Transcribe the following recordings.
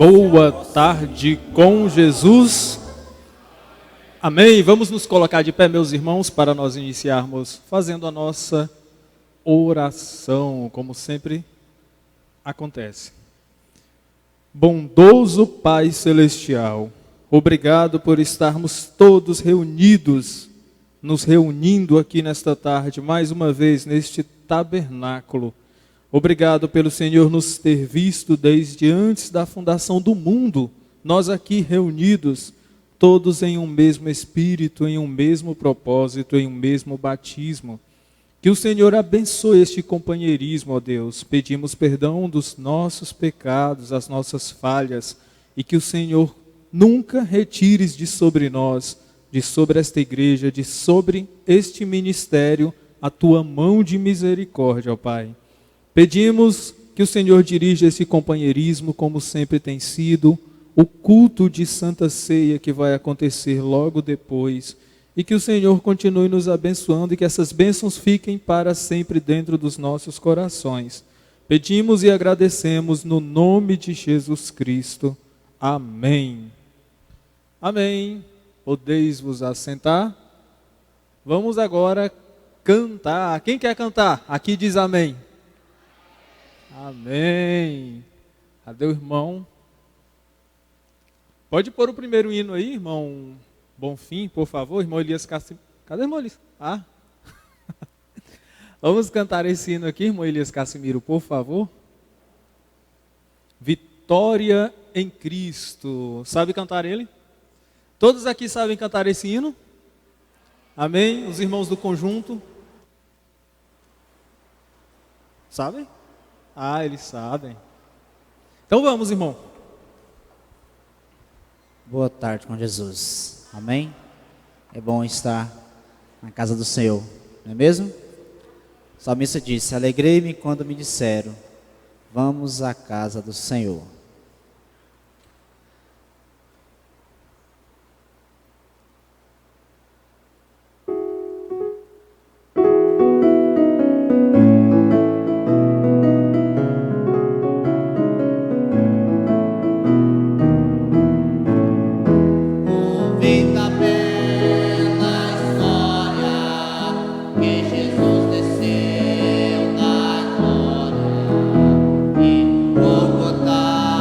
Boa tarde com Jesus. Amém. Vamos nos colocar de pé, meus irmãos, para nós iniciarmos fazendo a nossa oração, como sempre acontece. Bondoso Pai Celestial, obrigado por estarmos todos reunidos, nos reunindo aqui nesta tarde, mais uma vez neste tabernáculo. Obrigado pelo Senhor nos ter visto desde antes da fundação do mundo, nós aqui reunidos, todos em um mesmo espírito, em um mesmo propósito, em um mesmo batismo. Que o Senhor abençoe este companheirismo, ó Deus. Pedimos perdão dos nossos pecados, as nossas falhas, e que o Senhor nunca retires de sobre nós, de sobre esta igreja, de sobre este ministério, a tua mão de misericórdia, ó Pai. Pedimos que o Senhor dirija esse companheirismo como sempre tem sido, o culto de Santa Ceia que vai acontecer logo depois, e que o Senhor continue nos abençoando e que essas bênçãos fiquem para sempre dentro dos nossos corações. Pedimos e agradecemos no nome de Jesus Cristo. Amém. Amém. Podeis vos assentar. Vamos agora cantar. Quem quer cantar? Aqui diz amém. Amém. Cadê o irmão? Pode pôr o primeiro hino aí, irmão Bonfim, por favor. Irmão Elias Cassimiro. Cadê o irmão Elias? Ah. Vamos cantar esse hino aqui, irmão Elias Cassimiro, por favor. Vitória em Cristo. Sabe cantar ele? Todos aqui sabem cantar esse hino? Amém? Os irmãos do conjunto? Sabem? Ah, eles sabem. Então vamos, irmão. Boa tarde com Jesus. Amém? É bom estar na casa do Senhor, não é mesmo? O salmista disse: alegrei-me quando me disseram, vamos à casa do Senhor. Bogotá.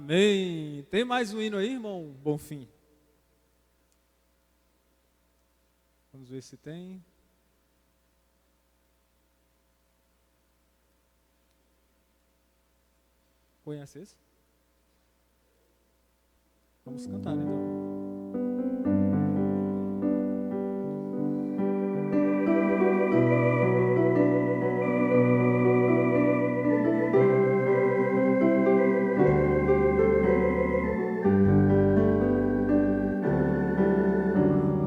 Amém. Tem mais um hino aí, irmão Bonfim? Vamos ver se tem. Conhece esse? Vamos cantar então.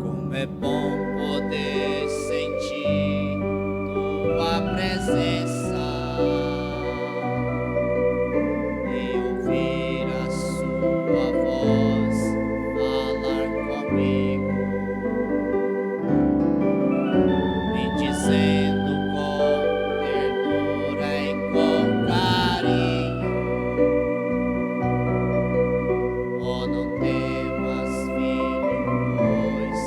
Como é bom poder sentir tua presença e ouvir a sua voz falar comigo, me dizendo com ternura e com carinho: oh, não temas, filho, pois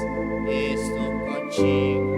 estou contigo.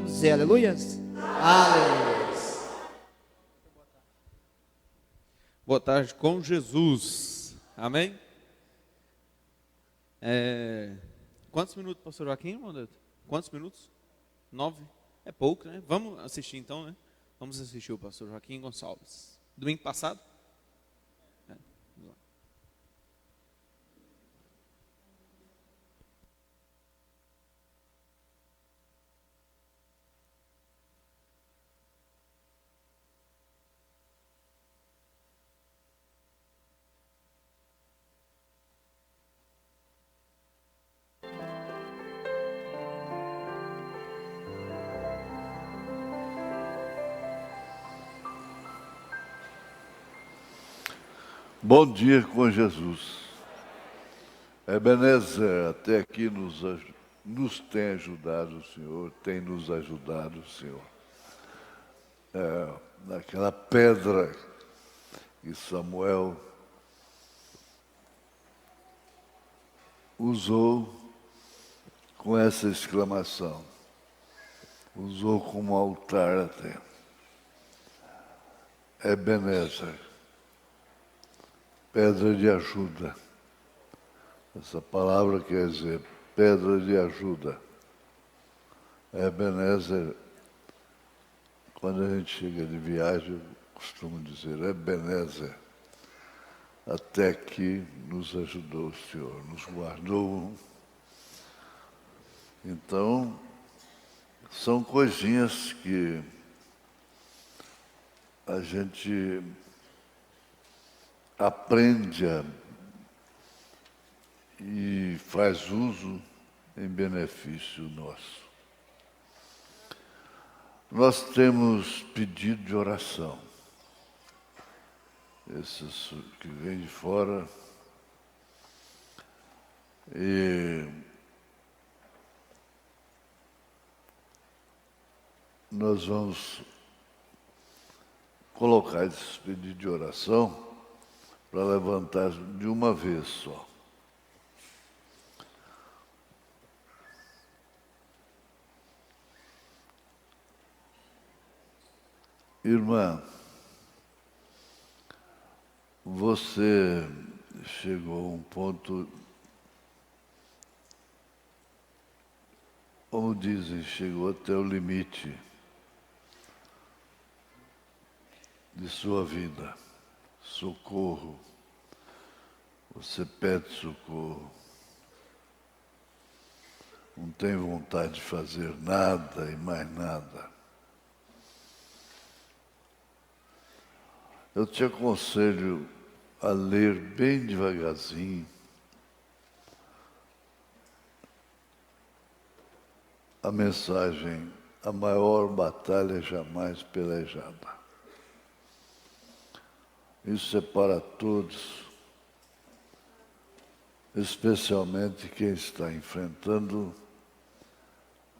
Dizer aleluias? Aleluias. Boa tarde com Jesus. Amém? Quantos minutos, pastor Joaquim, irmão Neto? Quantos minutos? 9? É pouco, né? Vamos assistir então, né? Vamos assistir o pastor Joaquim Gonçalves. Domingo passado? Bom dia com Jesus. Ebenezer, até aqui nos tem ajudado o Senhor, tem nos ajudado o Senhor. Naquela pedra que Samuel usou com essa exclamação, usou como altar até. Ebenezer, pedra de ajuda. Essa palavra quer dizer pedra de ajuda. Ebenezer, quando a gente chega de viagem, eu costumo dizer Ebenezer, até que nos ajudou o Senhor, nos guardou. Então, são coisinhas que a gente aprende e faz uso em benefício nosso. Nós temos pedido de oração. Esses que vêm de fora. E nós vamos colocar esses pedidos de oração para levantar de uma vez só. Irmã, você chegou a um ponto, como dizem, chegou até o limite de sua vida. Socorro. Você pede socorro. Não tem vontade de fazer nada e mais nada. Eu te aconselho a ler bem devagarzinho a mensagem A Maior Batalha Jamais Pelejada. Isso é para todos, especialmente quem está enfrentando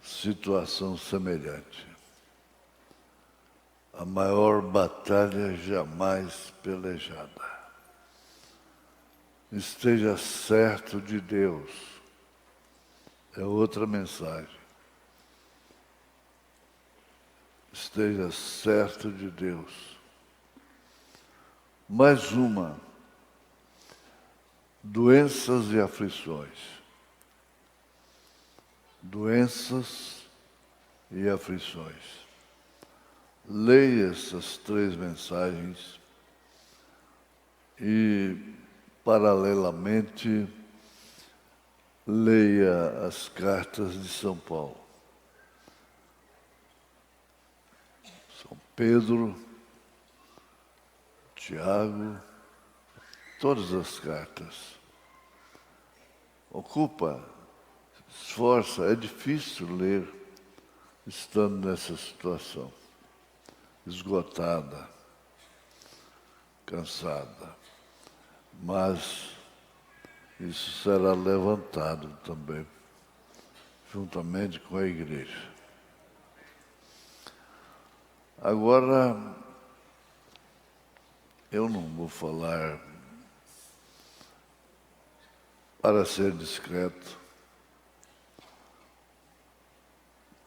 situação semelhante. A maior batalha jamais pelejada. Esteja certo de Deus. É outra mensagem. Esteja certo de Deus. Mais uma. Doenças e aflições. Doenças e aflições. Leia essas 3 mensagens e, paralelamente, leia as cartas de São Paulo. São Pedro, Tiago, todas as cartas. Ocupa, esforça, é difícil ler estando nessa situação. Esgotada, cansada, mas isso será levantado também, juntamente com a igreja. Agora, eu não vou falar para ser discreto.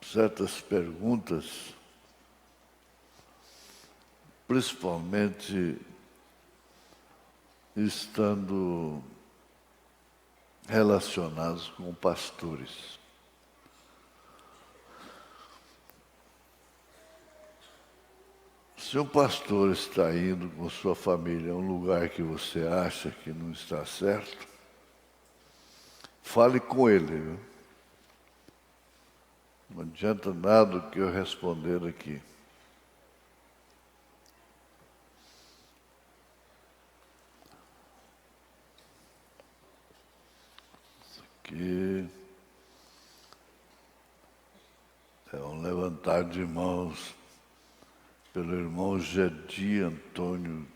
Certas perguntas, principalmente estando relacionados com pastores. Se um pastor está indo com sua família a um lugar que você acha que não está certo, fale com ele, viu? Não adianta nada o que eu responder aqui. Que é um levantar de mãos pelo irmão Jedi Antônio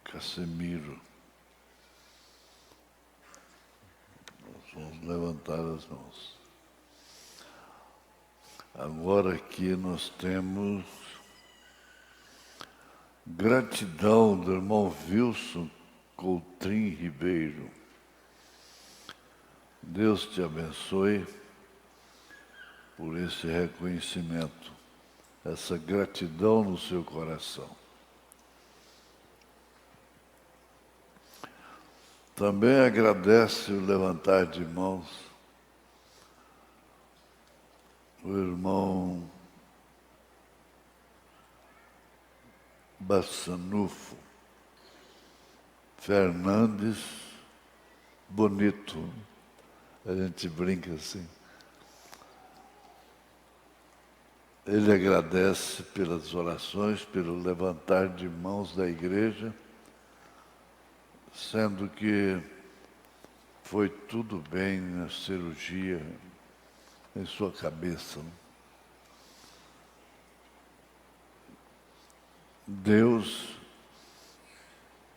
Casemiro. levantar as mãos. Agora aqui nós temos gratidão do irmão Wilson Coutrin Ribeiro. Deus te abençoe por esse reconhecimento, essa gratidão no seu coração. Também agradece o levantar de mãos o irmão Bassanufo Fernandes Bonito. A gente brinca assim. Ele agradece pelas orações, pelo levantar de mãos da igreja, sendo que foi tudo bem na cirurgia em sua cabeça. Deus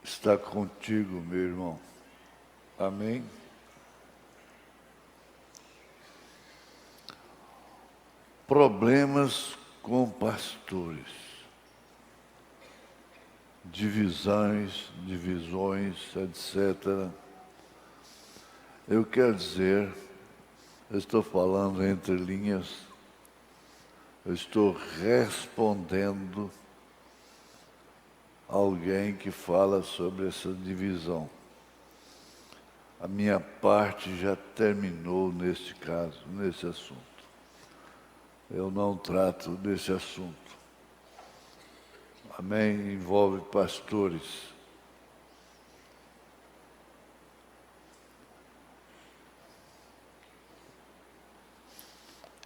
está contigo, meu irmão. Amém? Problemas com pastores. Divisões, etc. Eu quero dizer, eu estou falando entre linhas, eu estou respondendo alguém que fala sobre essa divisão. A minha parte já terminou neste caso, nesse assunto. Eu não trato desse assunto. Amém? Envolve pastores.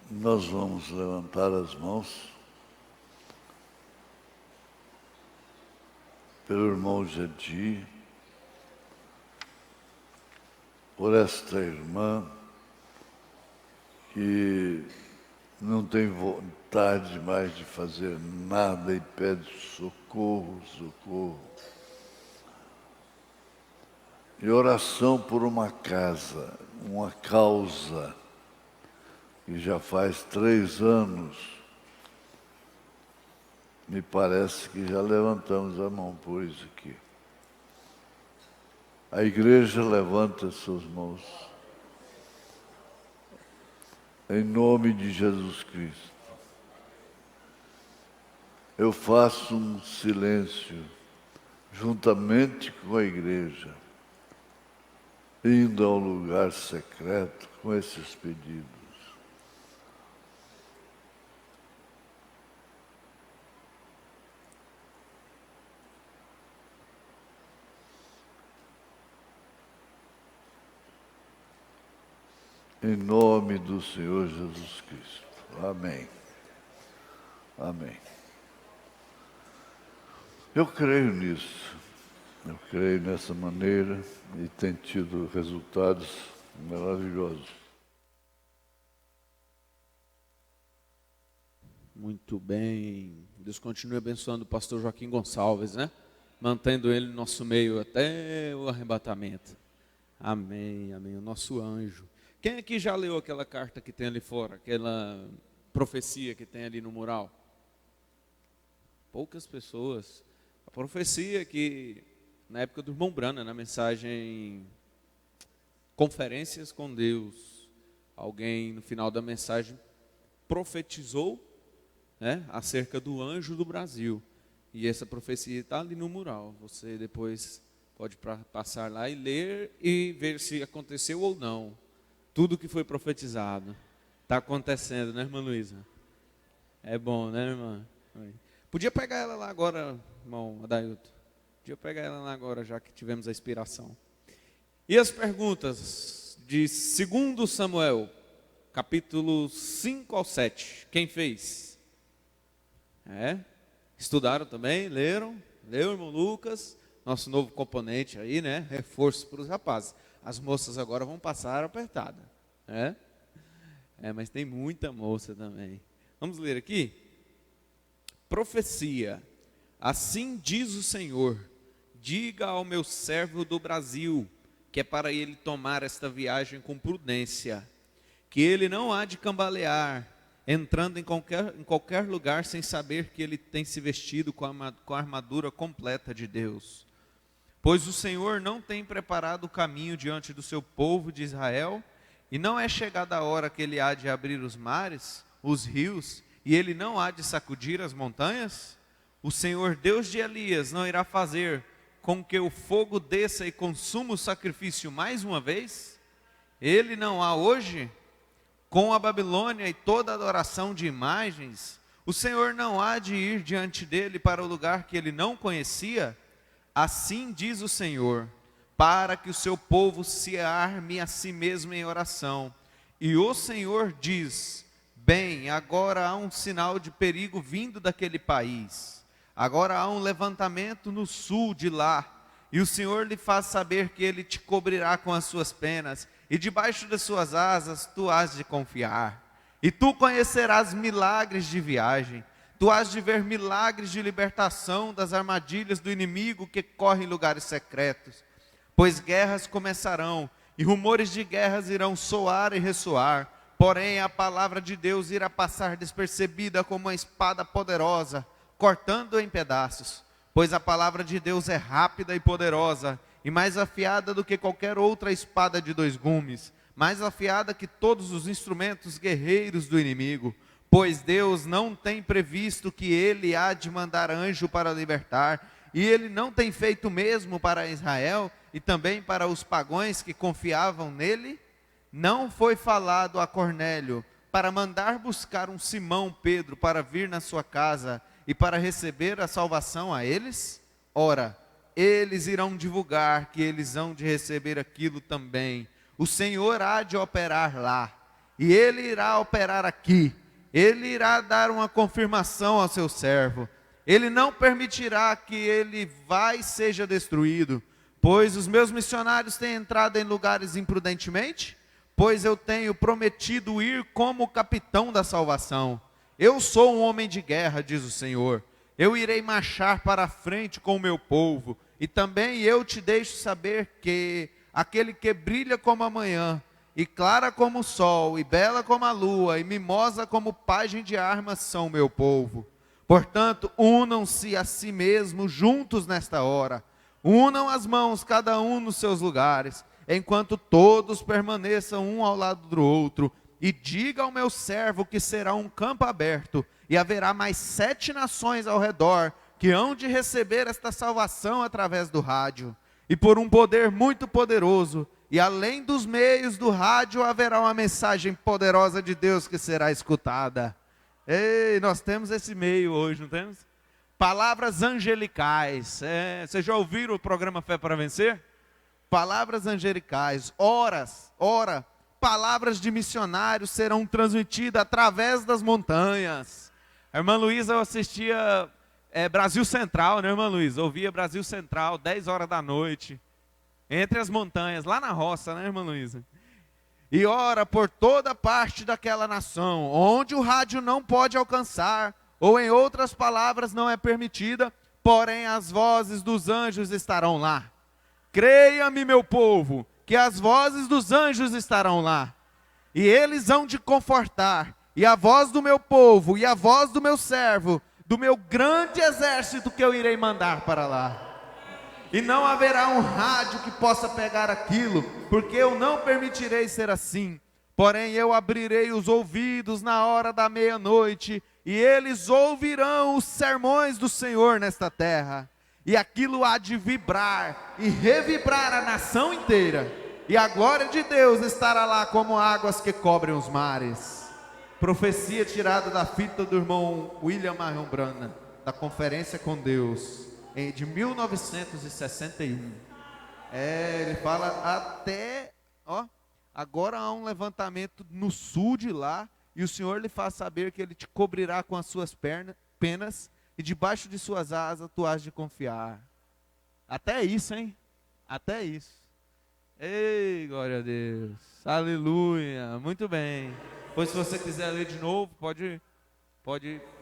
Nós vamos levantar as mãos pelo irmão Jadi, por esta irmã que não tem vontade mais de fazer nada e pede socorro, socorro. E oração por uma casa, uma causa, que já faz 3 anos, me parece que já levantamos a mão por isso aqui. A igreja levanta suas mãos. Em nome de Jesus Cristo, eu faço um silêncio, juntamente com a igreja, indo ao lugar secreto com esses pedidos. Em nome do Senhor Jesus Cristo. Amém. Amém. Eu creio nisso. Eu creio nessa maneira e tem tido resultados maravilhosos. Muito bem. Deus continue abençoando o pastor Joaquim Gonçalves, né? Mantendo ele no nosso meio até o arrebatamento. Amém, amém. O nosso anjo. Quem aqui já leu aquela carta que tem ali fora? Aquela profecia que tem ali no mural? Poucas pessoas. A profecia que, na época do irmão Brana, na mensagem Conferências com Deus, alguém no final da mensagem profetizou, né, acerca do anjo do Brasil. E essa profecia está ali no mural. Você depois pode passar lá e ler e ver se aconteceu ou não. Tudo que foi profetizado está acontecendo, né, irmã Luísa? É bom, né, irmã? Podia pegar ela lá agora, irmão Adailton. Podia pegar ela lá agora, já que tivemos a inspiração. E as perguntas de 2 Samuel, capítulo 5 ao 7. Quem fez? Estudaram também? Leram? Leu, irmão Lucas? Nosso novo componente aí, né? Reforço para os rapazes. As moças agora vão passar apertada, né? Mas tem muita moça também. Vamos ler aqui? Profecia. Assim diz o Senhor: diga ao meu servo do Brasil, que é para ele tomar esta viagem com prudência, que ele não há de cambalear, entrando em qualquer lugar sem saber que ele tem se vestido com a armadura completa de Deus. Pois o Senhor não tem preparado o caminho diante do seu povo de Israel, e não é chegada a hora que ele há de abrir os mares, os rios, e ele não há de sacudir as montanhas? O Senhor Deus de Elias não irá fazer com que o fogo desça e consuma o sacrifício mais uma vez? Ele não há hoje? Com a Babilônia e toda a adoração de imagens, o Senhor não há de ir diante dele para o lugar que ele não conhecia? Assim diz o Senhor, para que o seu povo se arme a si mesmo em oração. E o Senhor diz: bem, agora há um sinal de perigo vindo daquele país. Agora há um levantamento no sul de lá, e o Senhor lhe faz saber que ele te cobrirá com as suas penas, e debaixo das suas asas tu hás de confiar. E tu conhecerás milagres de viagem, tu hás de ver milagres de libertação das armadilhas do inimigo que corre em lugares secretos. Pois guerras começarão, e rumores de guerras irão soar e ressoar, porém a palavra de Deus irá passar despercebida como uma espada poderosa, cortando em pedaços. Pois a palavra de Deus é rápida e poderosa, e mais afiada do que qualquer outra espada de 2 gumes, mais afiada que todos os instrumentos guerreiros do inimigo. Pois Deus não tem previsto que ele há de mandar anjo para libertar, e ele não tem feito o mesmo para Israel, e também para os pagãos que confiavam nele? Não foi falado a Cornélio para mandar buscar um Simão Pedro para vir na sua casa e para receber a salvação a eles? Ora, eles irão divulgar que eles hão de receber aquilo também. O Senhor há de operar lá, e ele irá operar aqui. Ele irá dar uma confirmação ao seu servo. Ele não permitirá que ele vá e seja destruído. Pois os meus missionários têm entrado em lugares imprudentemente? Pois eu tenho prometido ir como capitão da salvação. Eu sou um homem de guerra, diz o Senhor. Eu irei marchar para a frente com o meu povo. E também eu te deixo saber que aquele que brilha como a manhã, e clara como o sol, e bela como a lua, e mimosa como pajem de armas são o meu povo. Portanto, unam-se a si mesmos juntos nesta hora. Unam as mãos, cada um nos seus lugares, enquanto todos permaneçam um ao lado do outro. E diga ao meu servo que será um campo aberto, e haverá mais 7 nações ao redor, que hão de receber esta salvação através do rádio. E por um poder muito poderoso, e além dos meios do rádio, haverá uma mensagem poderosa de Deus que será escutada. Ei, nós temos esse meio hoje, não temos? Palavras angelicais. Vocês já ouviram o programa Fé para Vencer? Palavras angelicais. Palavras de missionários serão transmitidas através das montanhas. A irmã Luísa, eu assistia Brasil Central, né, irmã Luísa? Ouvia Brasil Central, 10 horas da noite. Entre as montanhas, lá na roça, né, irmã Luísa? E ora por toda parte daquela nação, onde o rádio não pode alcançar, ou em outras palavras não é permitida, porém as vozes dos anjos estarão lá. Creia-me, meu povo, que as vozes dos anjos estarão lá, e eles hão de confortar, e a voz do meu povo, e a voz do meu servo, do meu grande exército que eu irei mandar para lá. E não haverá um rádio que possa pegar aquilo, porque eu não permitirei ser assim. Porém eu abrirei os ouvidos na hora da meia-noite, e eles ouvirão os sermões do Senhor nesta terra. E aquilo há de vibrar e revibrar a nação inteira, e a glória de Deus estará lá como águas que cobrem os mares. Profecia tirada da fita do irmão William Marion Branham, da Conferência com Deus, de 1961. Ele fala até, agora há um levantamento no sul de lá, e o Senhor lhe faz saber que ele te cobrirá com as suas penas, e debaixo de suas asas tu hás de confiar. Até isso, hein? Até isso. Ei, glória a Deus. Aleluia. Muito bem. Pois se você quiser ler de novo, pode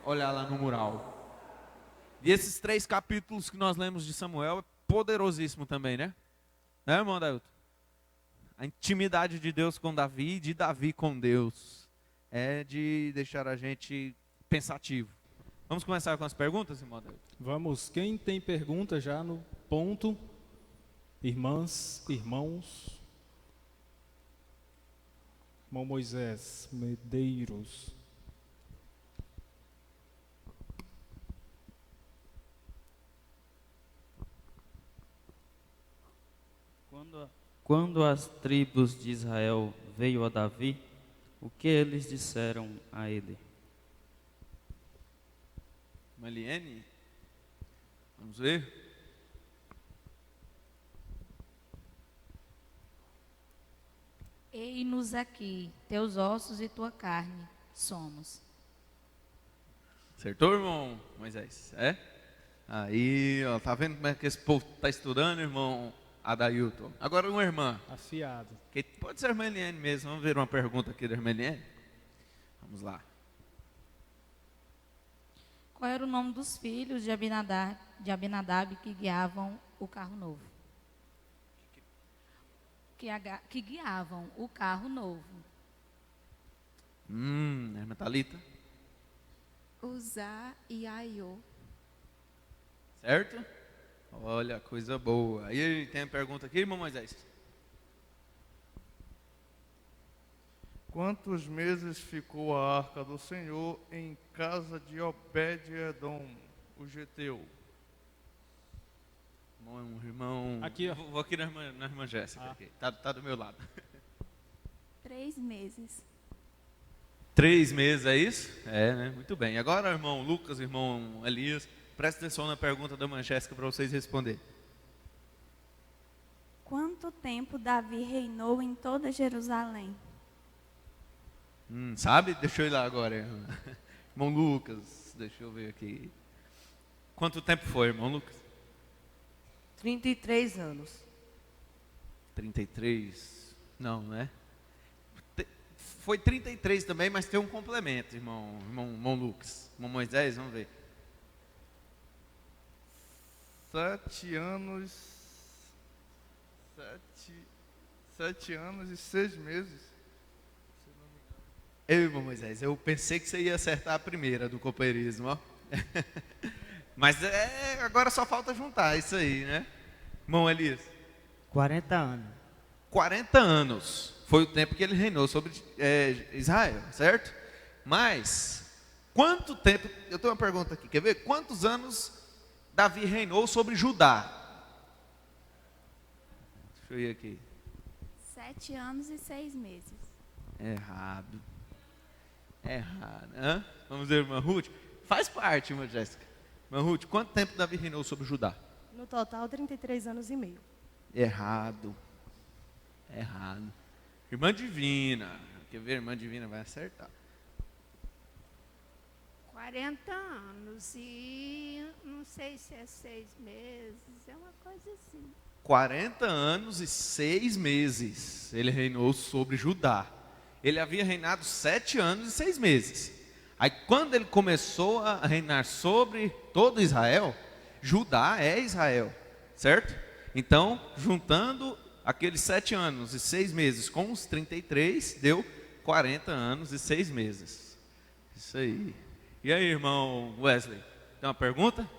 olhar lá no mural. E esses 3 capítulos que nós lemos de Samuel é poderosíssimo também, né? Né, irmão Dailton? a intimidade de Deus com Davi e de Davi com Deus. É de deixar a gente pensativo. Vamos começar com as perguntas, irmão David? Vamos, quem tem pergunta já no ponto? Irmãs, irmãos. Irmão Moisés Medeiros. Quando as tribos de Israel veio a Davi, o que eles disseram a ele? Maliene? Vamos ver? Eis-nos aqui, teus ossos e tua carne somos. Acertou, irmão Moisés? É? Aí, ó, tá vendo como é que esse povo tá estudando, irmão Adailton? Agora uma irmã. Afiado. Que pode ser a irmã Eliane mesmo. Vamos ver uma pergunta aqui da irmã Eliane? Vamos lá. Qual era o nome dos filhos de Abinadab que guiavam o carro novo? Que guiavam o carro novo. Irmã Thalita. Uzá e Aiô. Certo? Olha, coisa boa. Aí tem a pergunta aqui, irmão Moisés. Quantos meses ficou a arca do Senhor em casa de Obed-edom, o geteu? Irmão, aqui, ó. Vou aqui na irmã Jéssica. Aqui. Tá do meu lado. 3 meses. 3 meses, é isso? É, né? Muito bem. Agora, irmão Lucas, irmão Elias, presta atenção na pergunta da irmã Jéssica para vocês responderem. Quanto tempo Davi reinou em toda Jerusalém? Sabe? Deixa eu ir lá agora, irmão Lucas. Deixa eu ver aqui. Quanto tempo foi, irmão Lucas? 33 anos. 33? Não, né? Foi 33 também, mas tem um complemento, irmão Lucas. Irmão Moisés, vamos ver. 7 anos. 7 anos e 6 meses. Irmão Moisés, eu pensei que você ia acertar a primeira do cooperismo, ó. Mas agora só falta juntar isso aí, né? Irmão Elias. 40 anos. 40 anos foi o tempo que ele reinou sobre Israel, certo? Mas, quanto tempo, eu tenho uma pergunta aqui, quer ver? Quantos anos Davi reinou sobre Judá? Deixa eu ir aqui. 7 anos e 6 meses. Errado. Hã? Vamos ver, irmã Ruth. Faz parte, irmã Jéssica. Irmã Ruth, quanto tempo Davi reinou sobre Judá? No total, 33 anos e meio. Errado. Irmã Divina. Quer ver? Irmã Divina vai acertar. 40 anos e não sei se é 6 meses, é uma coisa assim. 40 anos e 6 meses ele reinou sobre Judá. Ele havia reinado 7 anos e 6 meses. Aí quando ele começou a reinar sobre todo Israel, Judá é Israel, certo? Então, juntando aqueles 7 anos e 6 meses com os 33, deu 40 anos e 6 meses. Isso aí. E aí, irmão Wesley, tem uma pergunta?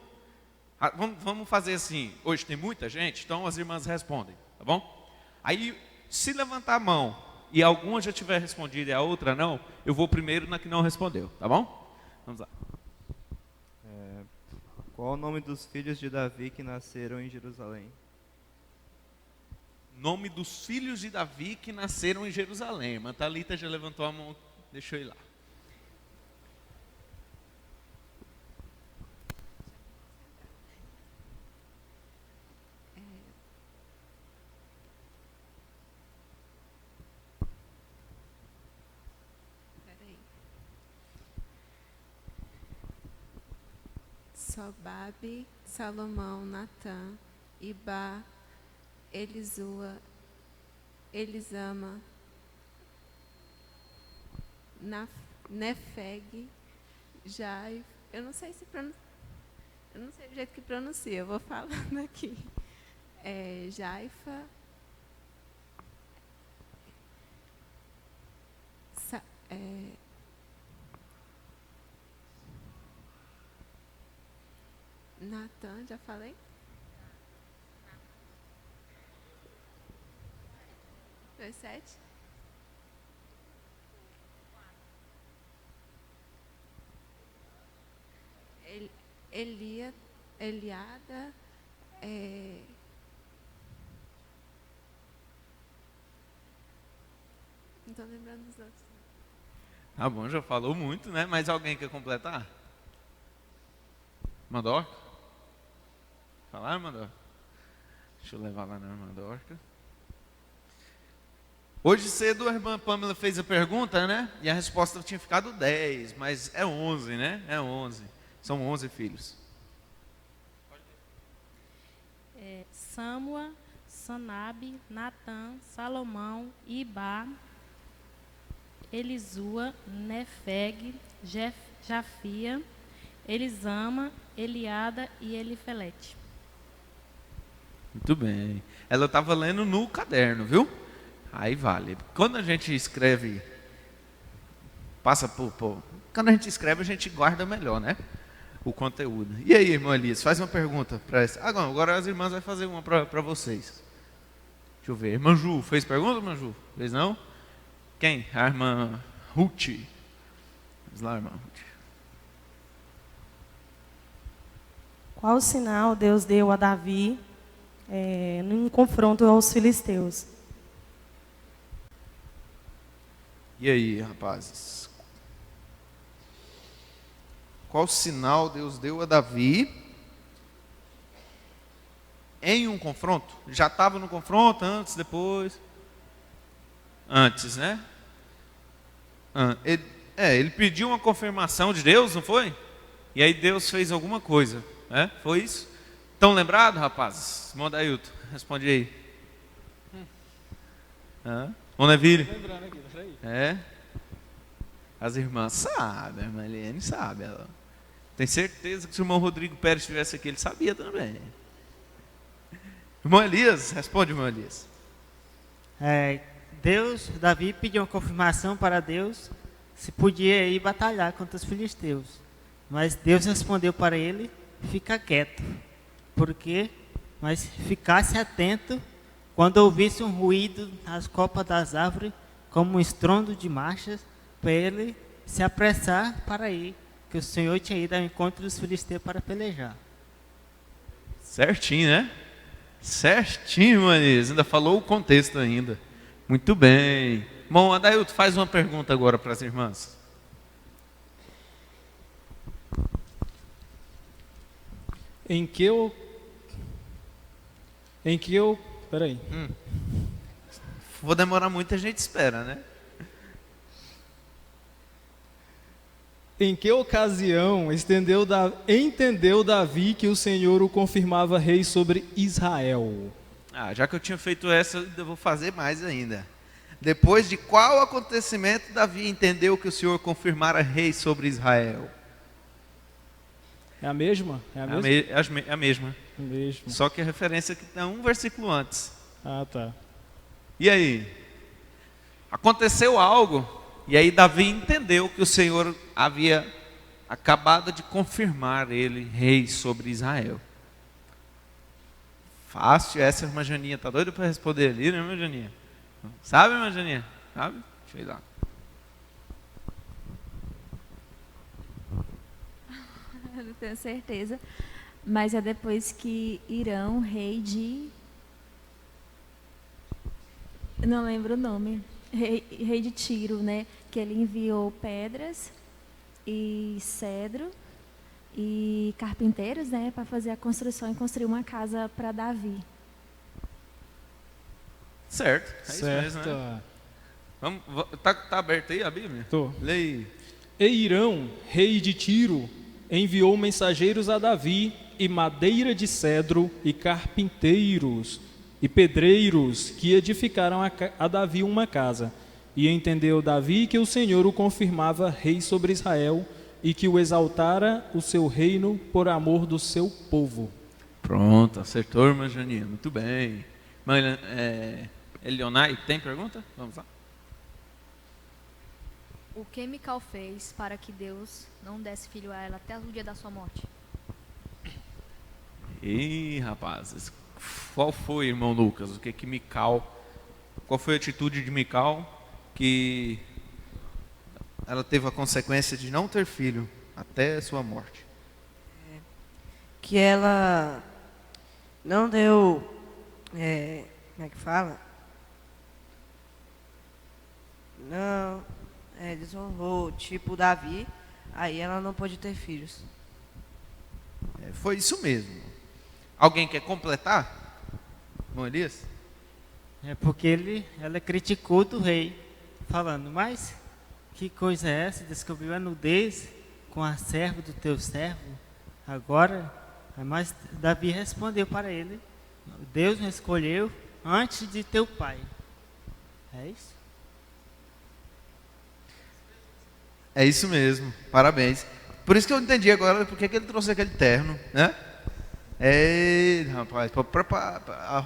Vamos fazer assim, hoje tem muita gente, então as irmãs respondem, tá bom? Aí, se levantar a mão e alguma já tiver respondido e a outra não, eu vou primeiro na que não respondeu, tá bom? Vamos lá. Qual o nome dos filhos de Davi que nasceram em Jerusalém? Nome dos filhos de Davi que nasceram em Jerusalém. Irmã Thalita já levantou a mão, deixa eu ir lá. Sobabe, Salomão, Natã, Ibá, Elisua, Elisama, Nefeg, Jai, eu não sei o jeito que pronuncia, eu vou falando aqui. Jaifa, Natan, já falei? Versete. Eliada, não estou lembrando dos outros. Tá bom, já falou muito, né? Mais alguém quer completar? Mandorca? Falar, Mandorca? Deixa eu levar lá na Mandorca. Hoje cedo a irmã Pamela fez a pergunta, né? E a resposta tinha ficado 10, mas é 11, né? É 11. São 11 filhos. Sâmua, Sanabe, Natã, Salomão, Ibá, Elisua, Nefeg, Jafia, Elisama, Eliada e Elifelete. Muito bem. Ela estava lendo no caderno, viu? Aí vale. Quando a gente escreve, quando a gente escreve, a gente guarda melhor, né? O conteúdo. E aí, irmã Elias, faz uma pergunta para essa. Agora as irmãs vão fazer uma para vocês. Deixa eu ver. Irmã Ju, fez pergunta, irmã Ju? Fez não? Quem? A irmã Ruth. Vamos lá, irmã Ruth. Qual sinal Deus deu a Davi num confronto aos filisteus? E aí, rapazes? Qual sinal Deus deu a Davi em um confronto? Já estava no confronto, antes, depois? Antes, né? Ele pediu uma confirmação de Deus, não foi? E aí Deus fez alguma coisa, né? Foi isso? Estão lembrados, rapazes? Irmão Dailton, responde aí. Ô Neville? Lembrando aqui, peraí. As irmãs sabem, a irmã Eliane sabe. Tem certeza que se o irmão Rodrigo Pérez estivesse aqui, ele sabia também. Irmão Elias, responde, irmão Elias. Davi pediu uma confirmação para Deus se podia ir batalhar contra os filisteus. Mas Deus respondeu para ele, fica quieto. Mas ficasse atento quando ouvisse um ruído nas copas das árvores, como um estrondo de marchas, para ele se apressar para ir, que o Senhor tinha ido ao encontro dos filisteus para pelejar. Certinho, né? Certinho, Manias. Ainda falou o contexto ainda. Muito bem. Bom, Adailton, faz uma pergunta agora para as irmãs. Peraí. Vou demorar muito, a gente espera, né? Em que ocasião entendeu Davi que o Senhor o confirmava rei sobre Israel? Já que eu tinha feito essa, eu vou fazer mais ainda. Depois de qual acontecimento Davi entendeu que o Senhor confirmara rei sobre Israel? É a mesma? É a mesma. Só que a referência aqui está um versículo antes. Tá. E aí? Aconteceu algo, e aí Davi entendeu que o Senhor havia acabado de confirmar ele rei sobre Israel. Fácil essa, irmã Janinha. Está doida para responder ali, né, irmã Janinha? Sabe, irmã Janinha? Sabe? Deixa eu ir lá. Eu não tenho certeza, mas é depois que Irão, rei de... não lembro o nome, rei de Tiro, né? Que ele enviou pedras e cedro e carpinteiros, né? Para fazer a construção e construir uma casa para Davi. Certo, é isso mesmo, né? Tá aberto aí a Bíblia? Tô. Leia. E Irão, rei de Tiro, enviou mensageiros a Davi, e madeira de cedro, e carpinteiros, e pedreiros, que edificaram a Davi uma casa. E entendeu Davi que o Senhor o confirmava rei sobre Israel, e que o exaltara o seu reino por amor do seu povo. Pronto, acertou, irmã Janinha, muito bem. Irmã Elionai, tem pergunta? Vamos lá. O que Mical fez para que Deus não desse filho a ela até o dia da sua morte? Ih, rapazes, qual foi, irmão Lucas? O que que qual foi a atitude de Mical que ela teve a consequência de não ter filho até a sua morte? Que ela não deu, como é que fala? Não, desonrou, tipo Davi, aí ela não pôde ter filhos. Foi isso mesmo. Alguém quer completar? Irmão Elias? É porque ela criticou do rei, falando, mas que coisa é essa? Descobriu a nudez com a serva do teu servo? Agora, mas Davi respondeu para ele, Deus me escolheu antes de teu pai. É isso? É isso mesmo, parabéns. Por isso que eu entendi agora porque ele trouxe aquele terno, né? Rapaz,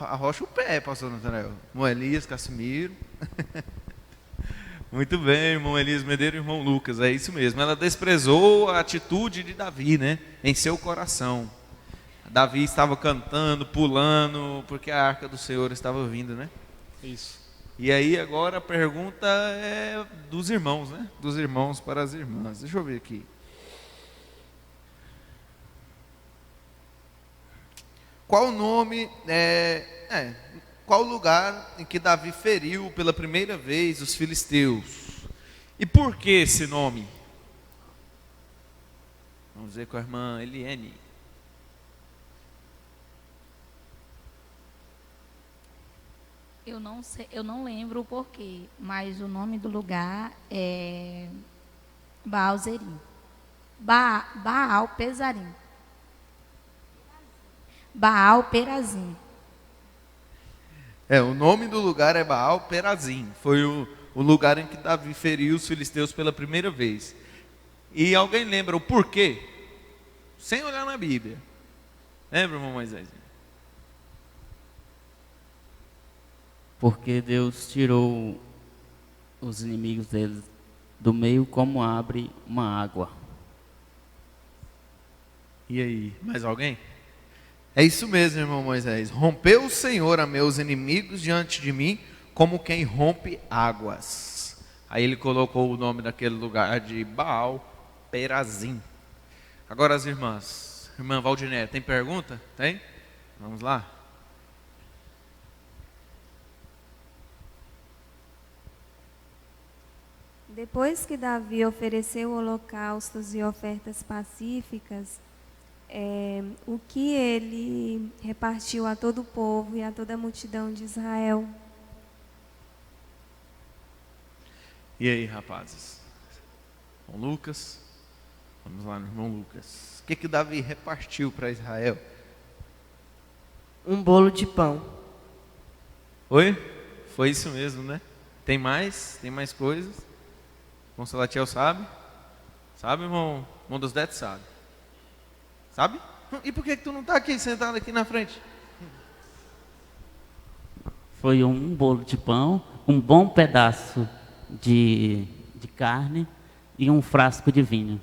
arrocha o pé, pastor Natanael. Irmão Elias, Cassimiro. Muito bem, irmão Elias Medeiros e irmão Lucas, é isso mesmo. Ela desprezou a atitude de Davi, né? Em seu coração. Davi estava cantando, pulando, porque a arca do Senhor estava vindo, né? Isso. E aí agora a pergunta é dos irmãos, né? Dos irmãos para as irmãs. Deixa eu ver aqui. Qual o nome, qual o lugar em que Davi feriu pela primeira vez os filisteus? E por que esse nome? Vamos ver com a irmã Eliane. Eu não sei, eu não lembro o porquê, mas o nome do lugar é Baal-zerim. Baal-pezarim. Baal-perazim. O nome do lugar é Baal-perazim. Foi o lugar em que Davi feriu os filisteus pela primeira vez. E alguém lembra o porquê? Sem olhar na Bíblia. Lembra, irmão Moisés? Porque Deus tirou os inimigos deles do meio como abre uma água. E aí, mais alguém? É isso mesmo, irmão Moisés. Rompeu o Senhor a meus inimigos diante de mim, como quem rompe águas. Aí ele colocou o nome daquele lugar de Baal-perazim. Agora as irmãs. Irmã Valdiné, tem pergunta? Tem? Vamos lá. Depois que Davi ofereceu holocaustos e ofertas pacíficas, o que ele repartiu a todo o povo e a toda a multidão de Israel? E aí, rapazes? Irmão Lucas? Vamos lá no irmão Lucas. O que Davi repartiu para Israel? Um bolo de pão. Oi? Foi isso mesmo, né? Tem mais? Tem mais coisas? Irmão Salatiel sabe? Sabe, irmão? Irmão dos Detes sabe. Sabe? E por que tu não está aqui, sentado aqui na frente? Foi um bolo de pão, um bom pedaço de carne e um frasco de vinho.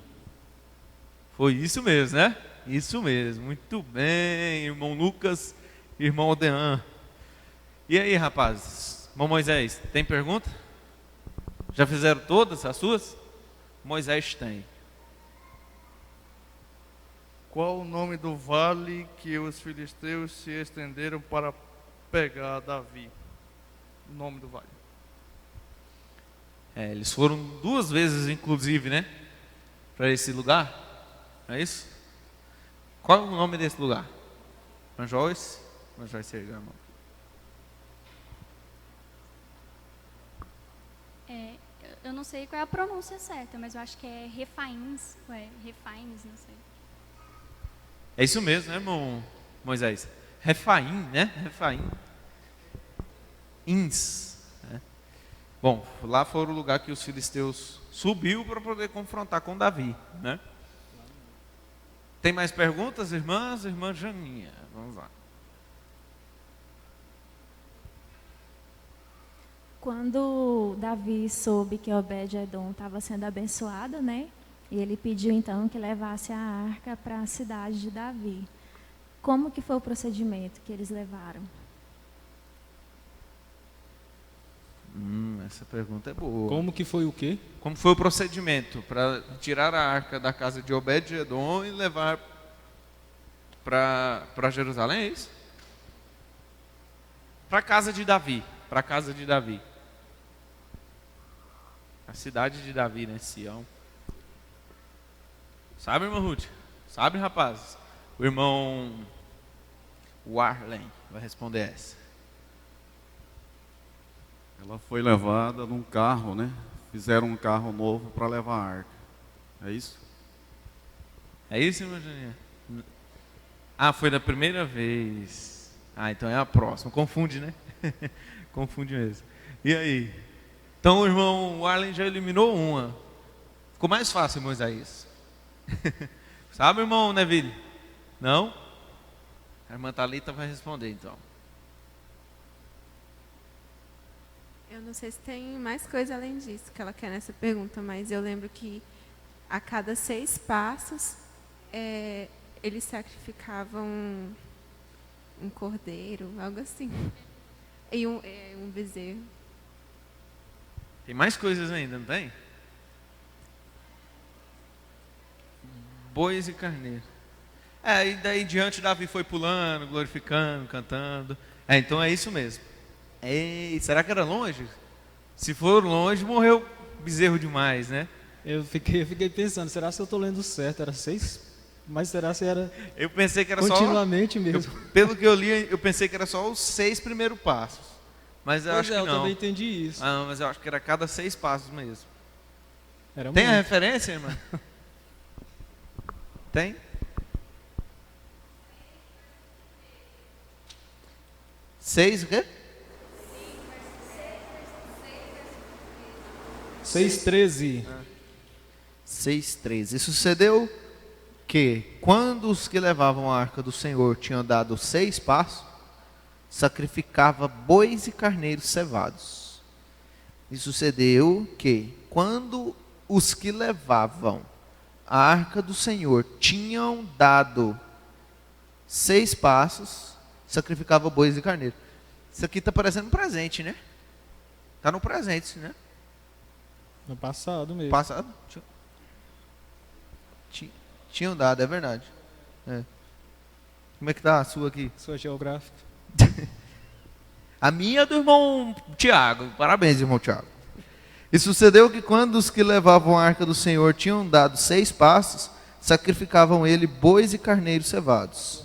Foi isso mesmo, né? Isso mesmo. Muito bem, irmão Lucas, irmão Odean. E aí, rapazes? Irmão Moisés, tem pergunta? Já fizeram todas as suas? Moisés tem. Qual o nome do vale que os filisteus se estenderam para pegar Davi? O nome do vale. Eles foram 2 vezes, inclusive, né? Para esse lugar. Não é isso? Qual é o nome desse lugar? Irmã Joyce? Irmã Joyce, irmão. Eu não sei qual é a pronúncia certa, mas eu acho que é Refaíns, Refaíns, não sei. É isso mesmo, né, irmão Moisés? Refaim, né? Refaim. Ins. Né? Bom, lá foi o lugar que os filisteus subiu para poder confrontar com Davi, né? Tem mais perguntas, irmãs? Irmã Janinha, vamos lá. Quando Davi soube que Obed-edom estava sendo abençoado, né? E ele pediu então que levasse a arca para a cidade de Davi. como que foi o procedimento que eles levaram? Essa pergunta é boa. Como que foi o quê? Como foi o procedimento para tirar a arca da casa de Obed-edom e levar para Jerusalém, é isso? Para a casa de Davi. Para a casa de Davi. A cidade de Davi, né? Sião. Sabe, irmã Ruth? Sabe, rapazes? O irmão Warlen vai responder essa. Ela foi levada num carro, né? Fizeram um carro novo para levar a arca. É isso? É isso, irmã Janinha? Ah, foi da primeira vez. Ah, então é a próxima. Confunde, né? Confunde mesmo. E aí? Então o irmão Warlen já eliminou uma. Ficou mais fácil, irmão Isaías. Sabe, irmão Neville? Não? A irmã Thalita vai responder, então. Eu não sei se tem mais coisa além disso que ela quer nessa pergunta, mas eu lembro que a cada 6 passos eles sacrificavam um cordeiro, algo assim, e um bezerro. Tem mais coisas ainda, não tem? Bois e carneiro. E daí diante Davi foi pulando, glorificando, cantando. Então é isso mesmo. Ei, será que era longe? Se for longe, morreu bezerro demais, né? Eu fiquei pensando, será que eu estou lendo certo? Era 6? Mas será que era eu pensei que era continuamente mesmo? Pelo que eu li, eu pensei que era só os 6 primeiros passos. Mas eu acho que não. Eu também entendi isso. Ah, mas eu acho que era cada 6 passos mesmo. Era tem muito. A referência, irmã? Tem? Seis o quê? 6:13. 6:13. E sucedeu que, quando os que levavam a arca do Senhor tinham dado 6 passos, sacrificava bois e carneiros cevados. E sucedeu que, quando os que levavam a arca do Senhor tinham dado 6 passos, sacrificava bois e carneiros. Isso aqui está parecendo um presente, né? Está no presente, né? No passado mesmo. Passado? Tinham dado, é verdade. Como é que está a sua aqui? Sua geográfica. A minha é do irmão Tiago. Parabéns, irmão Tiago. E sucedeu que quando os que levavam a arca do Senhor tinham dado 6 passos, sacrificavam ele bois e carneiros cevados.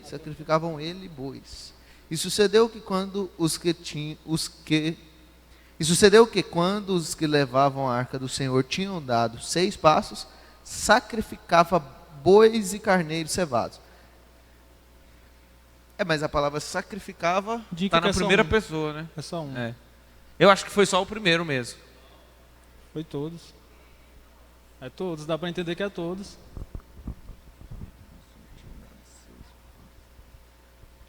Sacrificavam ele bois. E sucedeu que quando os que levavam a arca do Senhor tinham dado 6 passos, sacrificava bois e carneiros cevados. Mas a palavra sacrificava está na primeira pessoa, né? É só um. Eu acho que foi só o primeiro mesmo. Foi todos. É todos, dá para entender que é todos.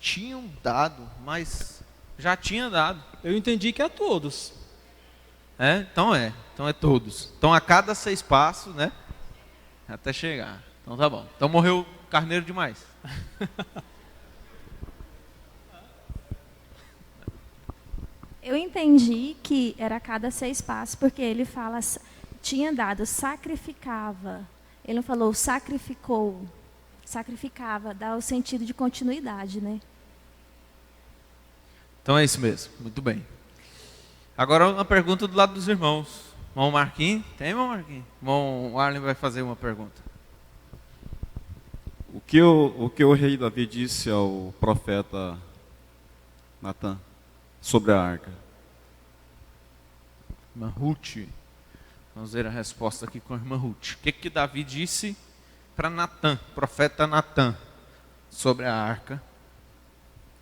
Tinham dado, mas já tinha dado. Eu entendi que é todos. Então é todos. Então a cada 6 passos, né? Até chegar. Então tá bom. Então morreu carneiro demais. Eu entendi que era a cada 6 passos, porque ele fala, tinha dado, sacrificava. Ele não falou sacrificou. Sacrificava, dá o sentido de continuidade, né? Então é isso mesmo, muito bem. Agora uma pergunta do lado dos irmãos. Irmão Marquinhos, tem, irmão Marquinhos? Irmão Arlen vai fazer uma pergunta. O que o rei Davi disse ao profeta Natan sobre a arca? Irmã Ruth. Vamos ver a resposta aqui com a irmã Ruth. O que Davi disse para Natan, profeta Natan, sobre a arca?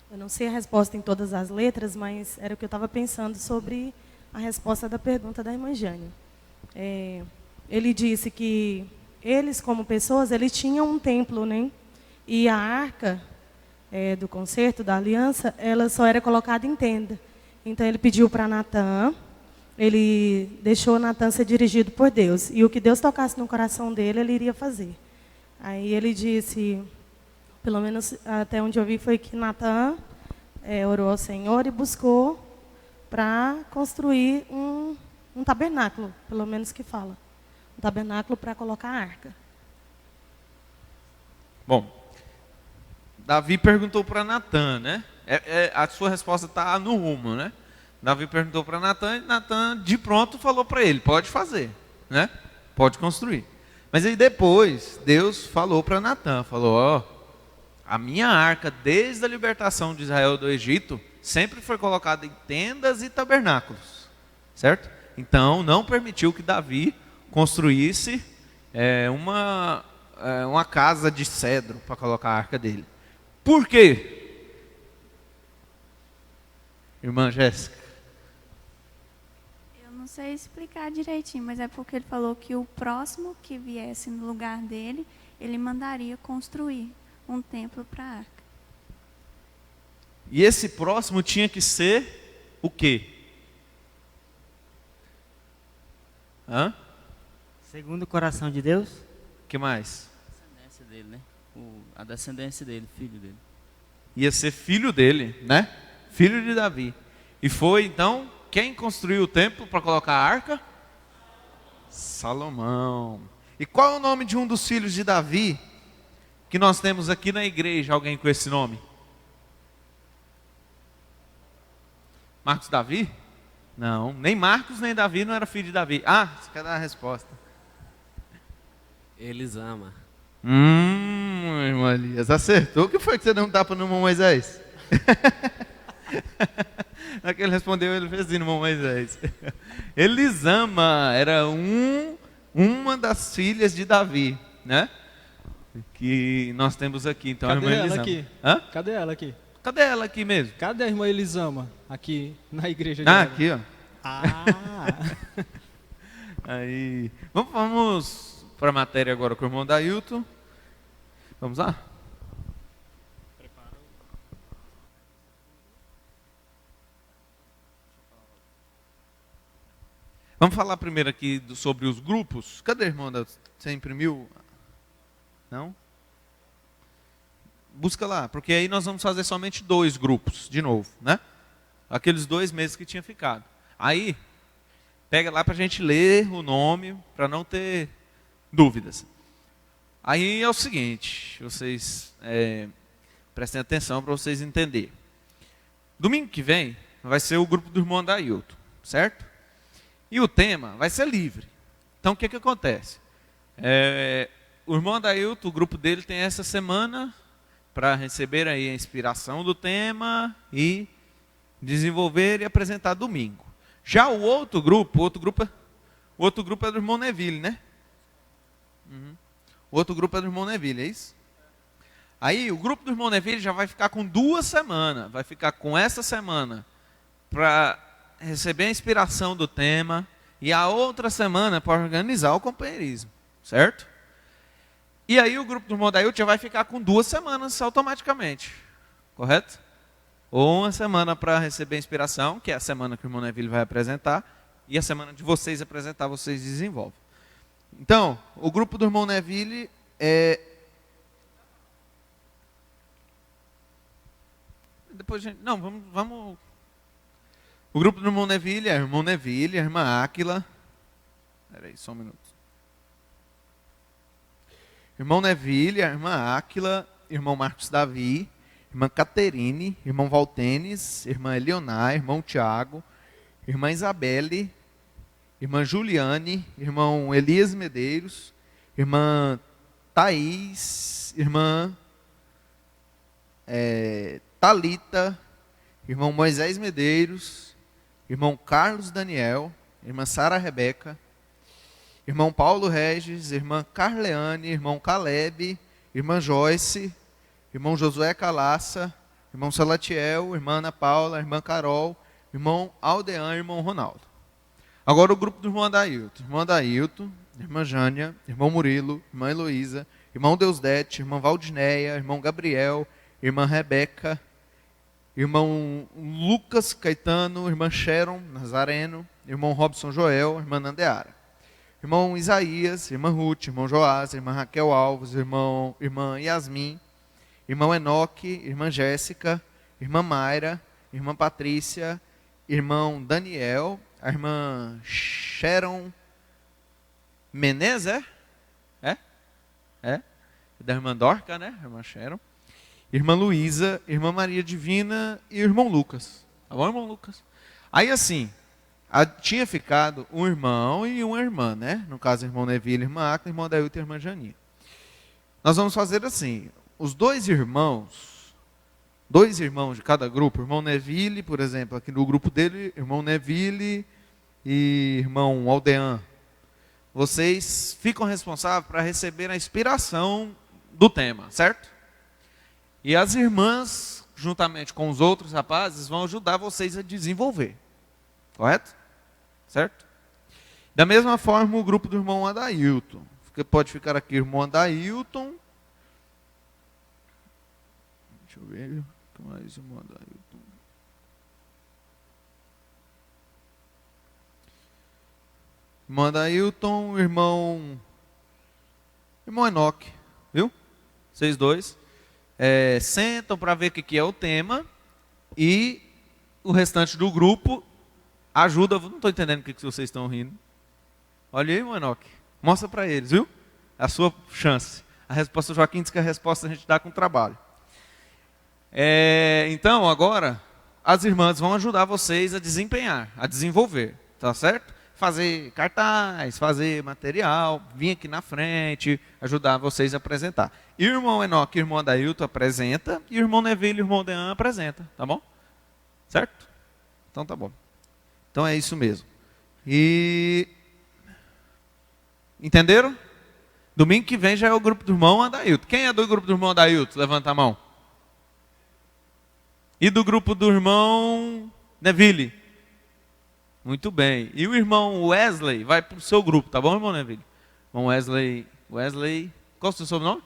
Eu não sei a resposta em todas as letras, mas era o que eu estava pensando sobre a resposta da pergunta da irmã Jane. Ele disse que eles, como pessoas, eles tinham um templo, né? E a arca do concerto, da aliança, ela só era colocada em tenda. Então ele pediu para Natan, ele deixou Natan ser dirigido por Deus. E o que Deus tocasse no coração dele, ele iria fazer. Aí ele disse, pelo menos até onde eu vi, foi que Natã orou ao Senhor e buscou para construir um tabernáculo, pelo menos que fala. Um tabernáculo para colocar a arca. Bom, Davi perguntou para Natã, né? A sua resposta está no rumo, né? Davi perguntou para Natã e Natã de pronto falou para ele, pode fazer, né? Pode construir. Mas aí depois, Deus falou para Natã, falou, ó, a minha arca, desde a libertação de Israel do Egito, sempre foi colocada em tendas e tabernáculos, certo? Então, não permitiu que Davi construísse uma casa de cedro para colocar a arca dele. Por quê? Irmã Jéssica. Eu não sei explicar direitinho, mas é porque ele falou que o próximo que viesse no lugar dele, ele mandaria construir um templo para a arca. E esse próximo tinha que ser o quê? Hã? Segundo o coração de Deus. O que mais? A descendência dele, né? A descendência dele, filho dele. Ia ser filho dele, né? Filho de Davi. E foi, então, quem construiu o templo para colocar a arca? Salomão. E qual é o nome de um dos filhos de Davi que nós temos aqui na igreja? Alguém com esse nome? Marcos Davi? Não, nem Marcos nem Davi não era filho de Davi. Ah, você quer dar a resposta? Elisama. Irmão Elias, acertou. O que foi que você deu um tapa no irmão Moisés? Na que ele respondeu, ele fez assim no irmão Moisés. Elisama era uma das filhas de Davi, né? Que nós temos aqui. Então, Cadê a irmã ela Elisama. aqui? Hã? Cadê ela aqui? Cadê ela aqui mesmo? Cadê a irmã Elisama? Aqui na igreja de aqui, ó. Ah! Aí, vamos para a matéria agora com o irmão Dailton. Vamos lá? Vamos falar primeiro aqui sobre os grupos. Cadê, irmão Dailton? Você imprimiu? Não? Busca lá, porque aí nós vamos fazer somente 2 grupos, de novo, né? Aqueles 2 meses que tinha ficado. Aí, pega lá para a gente ler o nome, para não ter dúvidas. Aí é o seguinte, vocês prestem atenção para vocês entenderem. Domingo que vem vai ser o grupo do irmão Dailton, certo? E o tema vai ser livre. Então o que acontece? O irmão Dailton, o grupo dele tem essa semana para receber aí a inspiração do tema e desenvolver e apresentar domingo. Já o outro grupo é do irmão Neville, né? O outro grupo é do irmão Neville, é isso? Aí o grupo do irmão Neville já vai ficar com 2 semanas. Vai ficar com essa semana para receber a inspiração do tema e a outra semana para organizar o companheirismo, certo? E aí o grupo do irmão Dailton já vai ficar com 2 semanas automaticamente, correto? Ou uma semana para receber a inspiração, que é a semana que o irmão Neville vai apresentar, e a semana de vocês apresentar, vocês desenvolvem. Então, o grupo do irmão Neville Depois, gente, não, vamos. O grupo do irmão Neville é o irmão Neville, a irmã Áquila. Espera aí, só um minuto. Irmão Neville, a irmã Áquila, irmão Marcos Davi, irmã Caterine, irmão Valtenes, irmã Eleonar, irmão Tiago, irmã Isabelle, irmã Juliane, irmão Elias Medeiros, irmã Thaís, irmã Talita, irmão Moisés Medeiros, irmão Carlos Daniel, irmã Sara Rebeca, irmão Paulo Regis, irmã Carleane, irmão Caleb, irmã Joyce, irmão Josué Calaça, irmão Salatiel, irmã Ana Paula, irmã Carol, irmão Aldean, irmão Ronaldo. Agora o grupo do irmão Adailton, irmã Jânia, irmão Murilo, irmã Heloísa, irmão Deusdete, irmã Valdineia, irmão Gabriel, irmã Rebeca, irmão Lucas Caetano, irmã Sharon Nazareno, irmão Robson Joel, irmã Nandeara. irmão Isaías, irmã Ruth, irmão Joás, irmã Raquel Alves, irmã Yasmin, irmão Enoque, irmã Jéssica, irmã Mayra, irmã Patrícia, irmão Daniel, a irmã Sharon Menezes, é? Da irmã Dorca, né? Irmã Sharon. Irmã Luísa, irmã Maria Divina e irmão Lucas. Tá bom, irmão Lucas? Aí assim, tinha ficado um irmão e uma irmã, né? No caso, irmão Neville, irmã Acta, irmão Dailton e irmã Janinha. Nós vamos fazer assim, os dois irmãos de cada grupo, irmão Neville, por exemplo, aqui no grupo dele, irmão Neville e irmão Aldean, vocês ficam responsáveis para receber a inspiração do tema, certo? E as irmãs, juntamente com os outros rapazes, vão ajudar vocês a desenvolver. Correto? Certo? Da mesma forma, o grupo do irmão Adailton. Pode ficar aqui, irmão Adailton. Deixa eu ver. O que mais, irmão Adailton? Irmão Adailton, irmão Enoque. Viu? Vocês dois. Sentam para ver o que é o tema. E o restante do grupo ajuda. Não estou entendendo o que vocês estão rindo. Olha aí, Enoque. Mostra para eles, viu? A sua chance. A resposta, Joaquim diz que a resposta a gente dá com trabalho. Então, agora, as irmãs vão ajudar vocês a desempenhar, a desenvolver. Tá certo? Fazer cartaz, fazer material, vir aqui na frente, ajudar vocês a apresentar. Irmão Enoque e irmão Adailton apresenta, e irmão Neville e irmão Dean apresenta, tá bom? Certo? Então tá bom. Então é isso mesmo. E entenderam? Domingo que vem já é o grupo do irmão Adailton. Quem é do grupo do irmão Adailton? Levanta a mão. E do grupo do irmão Neville? Muito bem. E o irmão Wesley vai para o seu grupo, tá bom, irmão Neville? Irmão Wesley, qual é o seu sobrenome?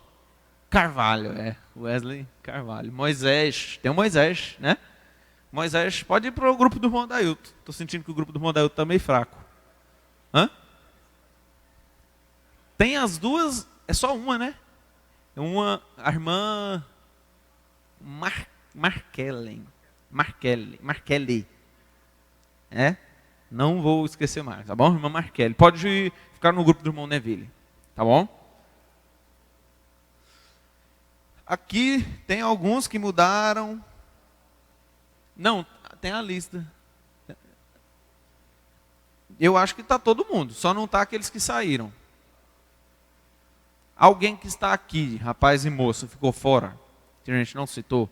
Carvalho, Wesley Carvalho. Moisés, tem o Moisés, né? Moisés pode ir para o grupo do irmão Adailton. Estou sentindo que o grupo do irmão Adailton está meio fraco. Hã? Tem as duas, é só uma, né? A irmã Markelly. Não vou esquecer mais, tá bom? Irmã Markelly. Pode ficar no grupo do irmão Neville, tá bom? Aqui tem alguns que mudaram. Não, tem a lista. Eu acho que está todo mundo, só não está aqueles que saíram. Alguém que está aqui, rapaz e moça, ficou fora, que a gente não citou,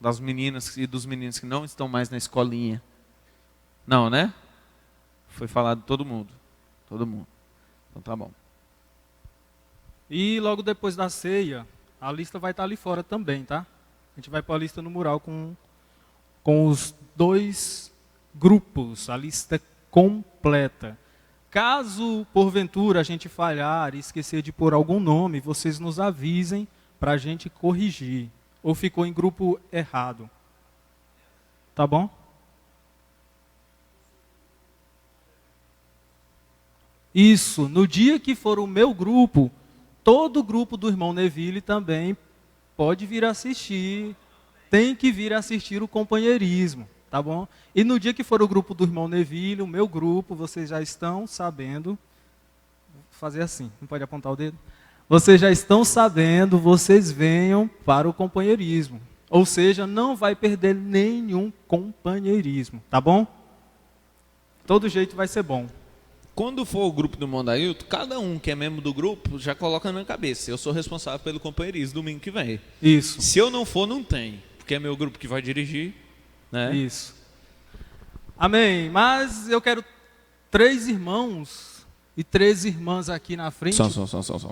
das meninas e dos meninos que não estão mais na escolinha. Não, né? Foi falado todo mundo. Todo mundo. Então tá bom. E logo depois da ceia, a lista vai estar ali fora também, tá? A gente vai pôr a lista no mural com os dois grupos, a lista completa. Caso, porventura, a gente falhar e esquecer de pôr algum nome, vocês nos avisem para a gente corrigir. Ou ficou em grupo errado. Tá bom? Isso, no dia que for o meu grupo, todo o grupo do irmão Neville também pode vir assistir, tem que vir assistir o companheirismo, tá bom? E no dia que for o grupo do irmão Neville, o meu grupo, vocês já estão sabendo, vou fazer assim, não pode apontar o dedo? Vocês já estão sabendo, vocês venham para o companheirismo. Ou seja, não vai perder nenhum companheirismo, tá bom? Todo jeito vai ser bom. Quando for o grupo do irmão Adailton, cada um que é membro do grupo já coloca na cabeça. Eu sou responsável pelo companheirismo domingo que vem. Isso. Se eu não for, não tem. Porque é meu grupo que vai dirigir. Né? Isso. Amém. Mas eu quero 3 irmãos e 3 irmãs aqui na frente.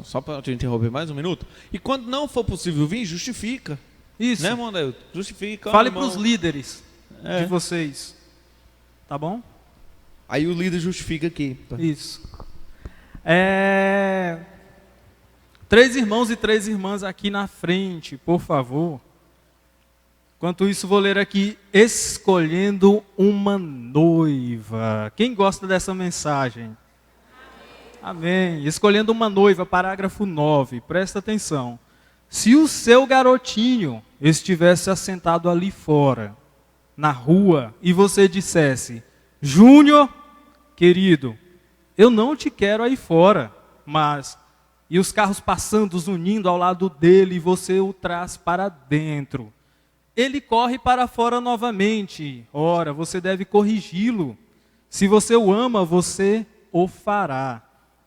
Só para te interromper mais um minuto. E quando não for possível vir, justifica. Isso. Né, irmão Adailton? Justifica. Fale para os líderes de vocês. Tá bom? Aí o líder justifica aqui. Isso. 3 irmãos e 3 irmãs aqui na frente, por favor. Enquanto isso, vou ler aqui, escolhendo uma noiva. Quem gosta dessa mensagem? Amém. Escolhendo uma noiva, parágrafo 9. Presta atenção. Se o seu garotinho estivesse assentado ali fora, na rua, e você dissesse: Júnior, querido, eu não te quero aí fora, mas... E os carros passando, unindo ao lado dele, e você o traz para dentro. Ele corre para fora novamente. Ora, você deve corrigi-lo. Se você o ama, você o fará.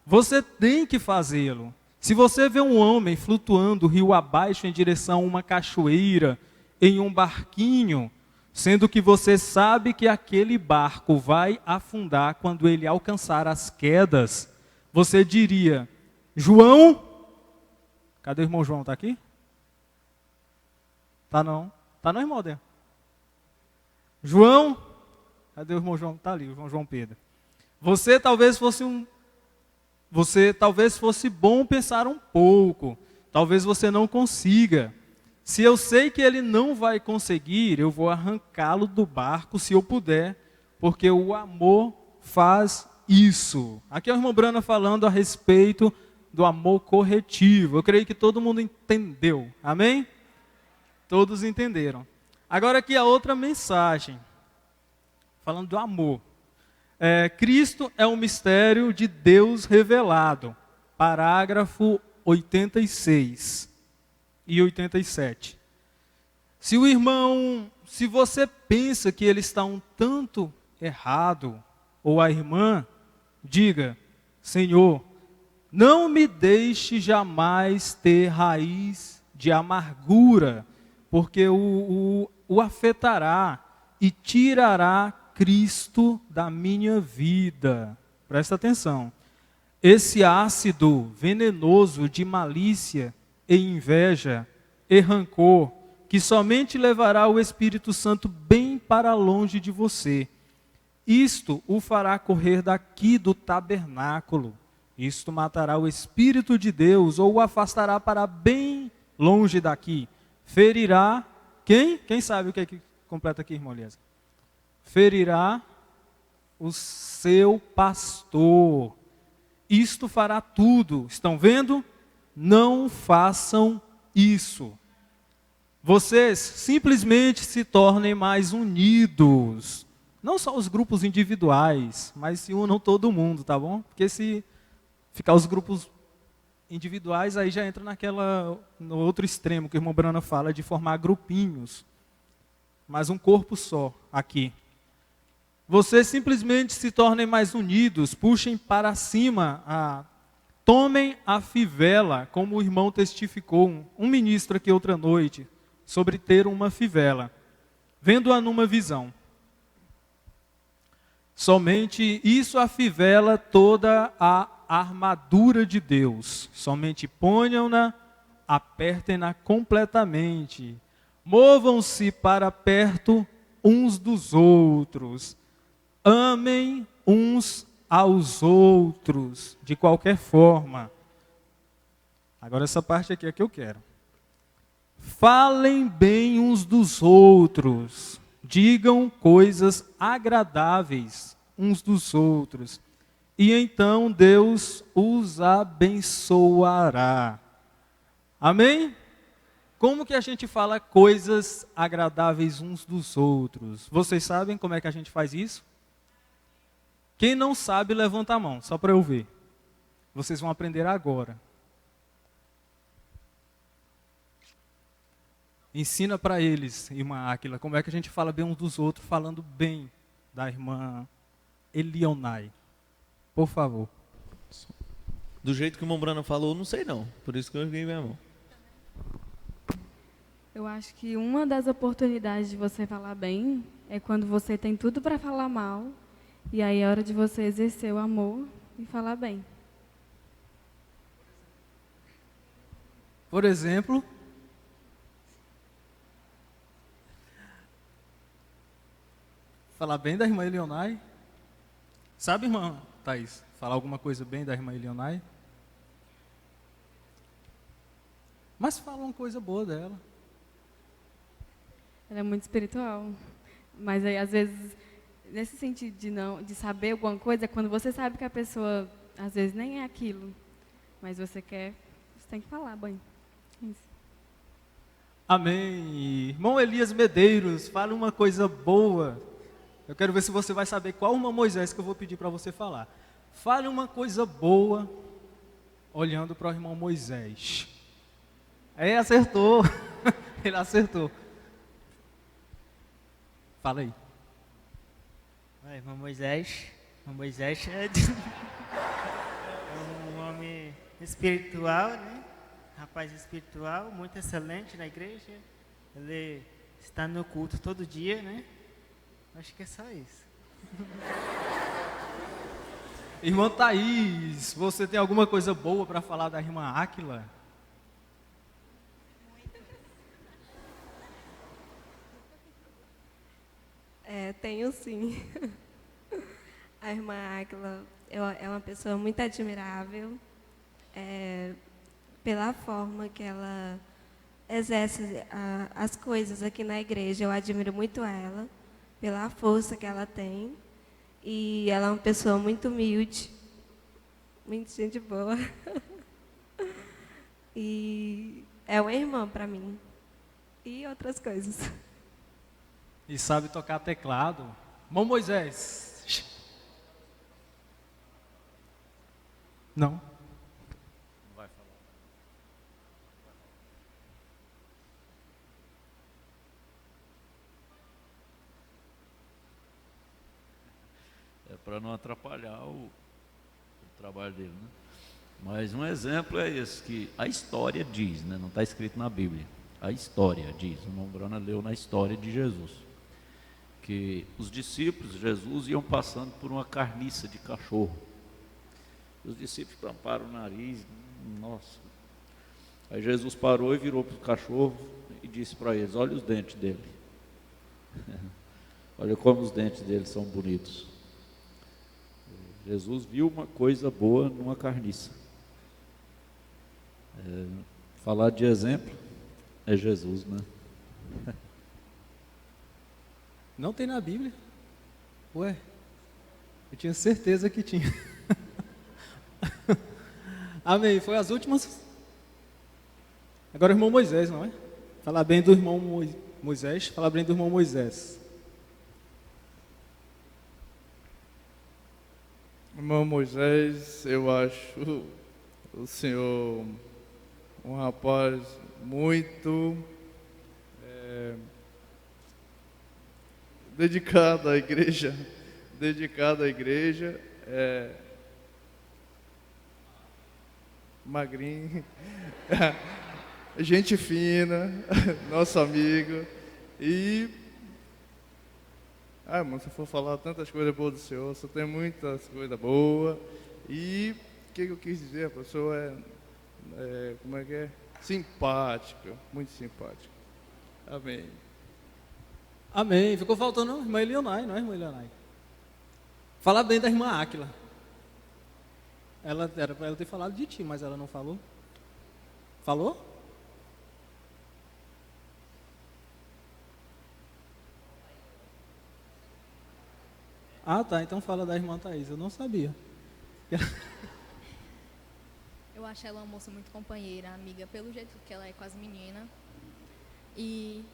Você tem que fazê-lo. Se você vê um homem flutuando rio abaixo em direção a uma cachoeira, em um barquinho, sendo que você sabe que aquele barco vai afundar quando ele alcançar as quedas, você diria: João, cadê o irmão João? Está aqui? Tá não. Tá não, irmão Adel? João, cadê o irmão João? Está ali, o irmão João Pedro. Você talvez fosse bom pensar um pouco. Talvez você não consiga. Se eu sei que ele não vai conseguir, eu vou arrancá-lo do barco se eu puder, porque o amor faz isso. Aqui é o irmão Brana falando a respeito do amor corretivo. Eu creio que todo mundo entendeu. Amém? Todos entenderam. Agora aqui a outra mensagem. Falando do amor. Cristo é um mistério de Deus revelado. Parágrafo 86 e 87. Se você pensa que ele está um tanto errado, ou a irmã, diga: Senhor, não me deixe jamais ter raiz de amargura, porque o afetará e tirará Cristo da minha vida. Presta atenção. Esse ácido venenoso de malícia e inveja e rancor, que somente levará o Espírito Santo bem para longe de você. Isto o fará correr daqui do tabernáculo. Isto matará o Espírito de Deus, ou o afastará para bem longe daqui. Ferirá, quem? Quem sabe o que é que completa aqui, irmão Elias? Ferirá o seu pastor. Isto fará tudo. Estão vendo? Não façam isso. Vocês simplesmente se tornem mais unidos. Não só os grupos individuais, mas se unam todo mundo, tá bom? Porque se ficar os grupos individuais, aí já entra no outro extremo que o irmão Brana fala, de formar grupinhos. Mas um corpo só, aqui. Vocês simplesmente se tornem mais unidos, puxem para cima, tomem a fivela, como o irmão testificou, um ministro aqui outra noite, sobre ter uma fivela, vendo-a numa visão. Somente isso, a fivela, toda a armadura de Deus. Somente ponham-na, apertem-na completamente. Movam-se para perto uns dos outros. Amem uns aos outros, de qualquer forma. Agora essa parte aqui é que eu quero. Falem bem uns dos outros. Digam coisas agradáveis uns dos outros. E então Deus os abençoará. Amém? Como que a gente fala coisas agradáveis uns dos outros? Vocês sabem como é que a gente faz isso? Quem não sabe, levanta a mão, só para eu ver. Vocês vão aprender agora. Ensina para eles, irmã Áquila, como é que a gente fala bem uns dos outros, falando bem da irmã Elionai. Por favor. Do jeito que o irmão Brana falou, não sei não. Por isso que eu erguei minha mão. Eu acho que uma das oportunidades de você falar bem é quando você tem tudo para falar mal, e aí é hora de você exercer o amor e falar bem. Por exemplo, falar bem da irmã Elionai. Sabe, irmã Thaís, falar alguma coisa bem da irmã Elionai? Mas fala uma coisa boa dela. Ela é muito espiritual. Mas aí, às vezes, nesse sentido de saber alguma coisa, é quando você sabe que a pessoa às vezes nem é aquilo, mas você quer, você tem que falar, bem. Isso. Amém. Irmão Elias Medeiros, fale uma coisa boa. Eu quero ver se você vai saber qual irmão Moisés que eu vou pedir para você falar. Fale uma coisa boa, olhando para o irmão Moisés. Aí acertou. Ele acertou. Fala aí. Irmão Moisés é um homem espiritual, né? Rapaz espiritual, muito excelente na igreja. Ele está no culto todo dia, né? Acho que é só isso. Irmã Thaís, você tem alguma coisa boa para falar da irmã Áquila? Tenho sim. A irmã Áquila é uma pessoa muito admirável, pela forma que ela exerce as coisas aqui na igreja. Eu admiro muito ela, pela força que ela tem. E ela é uma pessoa muito humilde, muito gente boa. E é uma irmã para mim. E outras coisas. E sabe tocar teclado. Irmão Moisés. Não. Não vai falar. É para não atrapalhar o trabalho dele, né? Mas um exemplo é esse, que a história diz, né? Não está escrito na Bíblia. A história diz, o irmão Brana leu na história de Jesus, que os discípulos de Jesus iam passando por uma carniça de cachorro. Os discípulos tamparam o nariz, nossa. Aí Jesus parou e virou para o cachorro e disse para eles: olha os dentes dele. Olha como os dentes dele são bonitos. Jesus viu uma coisa boa numa carniça. Falar de exemplo é Jesus, né? Não tem na Bíblia? Ué, eu tinha certeza que tinha. Amém, foi as últimas. Agora o irmão Moisés, não é? Falar bem do irmão Moisés, falar bem do irmão Moisés. Irmão Moisés, eu acho o senhor um rapaz muito dedicado à igreja, magrinho, gente fina, nosso amigo. E irmão, se for falar tantas coisas boas do senhor, só tem muitas coisas boas. E o que eu quis dizer, a pessoa como é que é? Simpática, muito simpática. Amém. Amém. Ficou faltando a irmã Elionai, não é, irmã Elionai? Falar bem da irmã Áquila. Ela era para ela ter falado de ti, mas ela não falou. Falou? Ah, tá. Então fala da irmã Thaís. Eu não sabia. Eu acho ela uma moça muito companheira, amiga, pelo jeito que ela é com as meninas. E...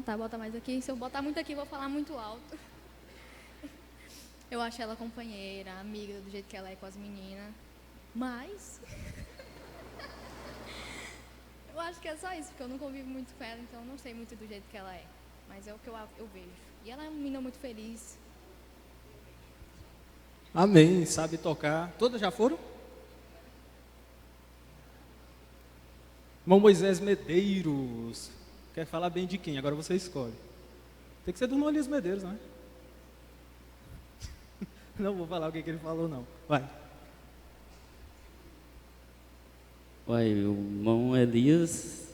tá, bota mais aqui. Se eu botar muito aqui, eu vou falar muito alto. Eu acho ela companheira, amiga, do jeito que ela é com as meninas. Mas... eu acho que é só isso, porque eu não convivo muito com ela, então eu não sei muito do jeito que ela é. Mas é o que eu vejo. E ela é uma menina muito feliz. Amém. Sabe tocar. Todas já foram? Irmão Moisés Medeiros. Quer falar bem de quem? Agora você escolhe. Tem que ser do irmão Elias Medeiros, não é? Não vou falar o que ele falou, não. Vai. O irmão Elias,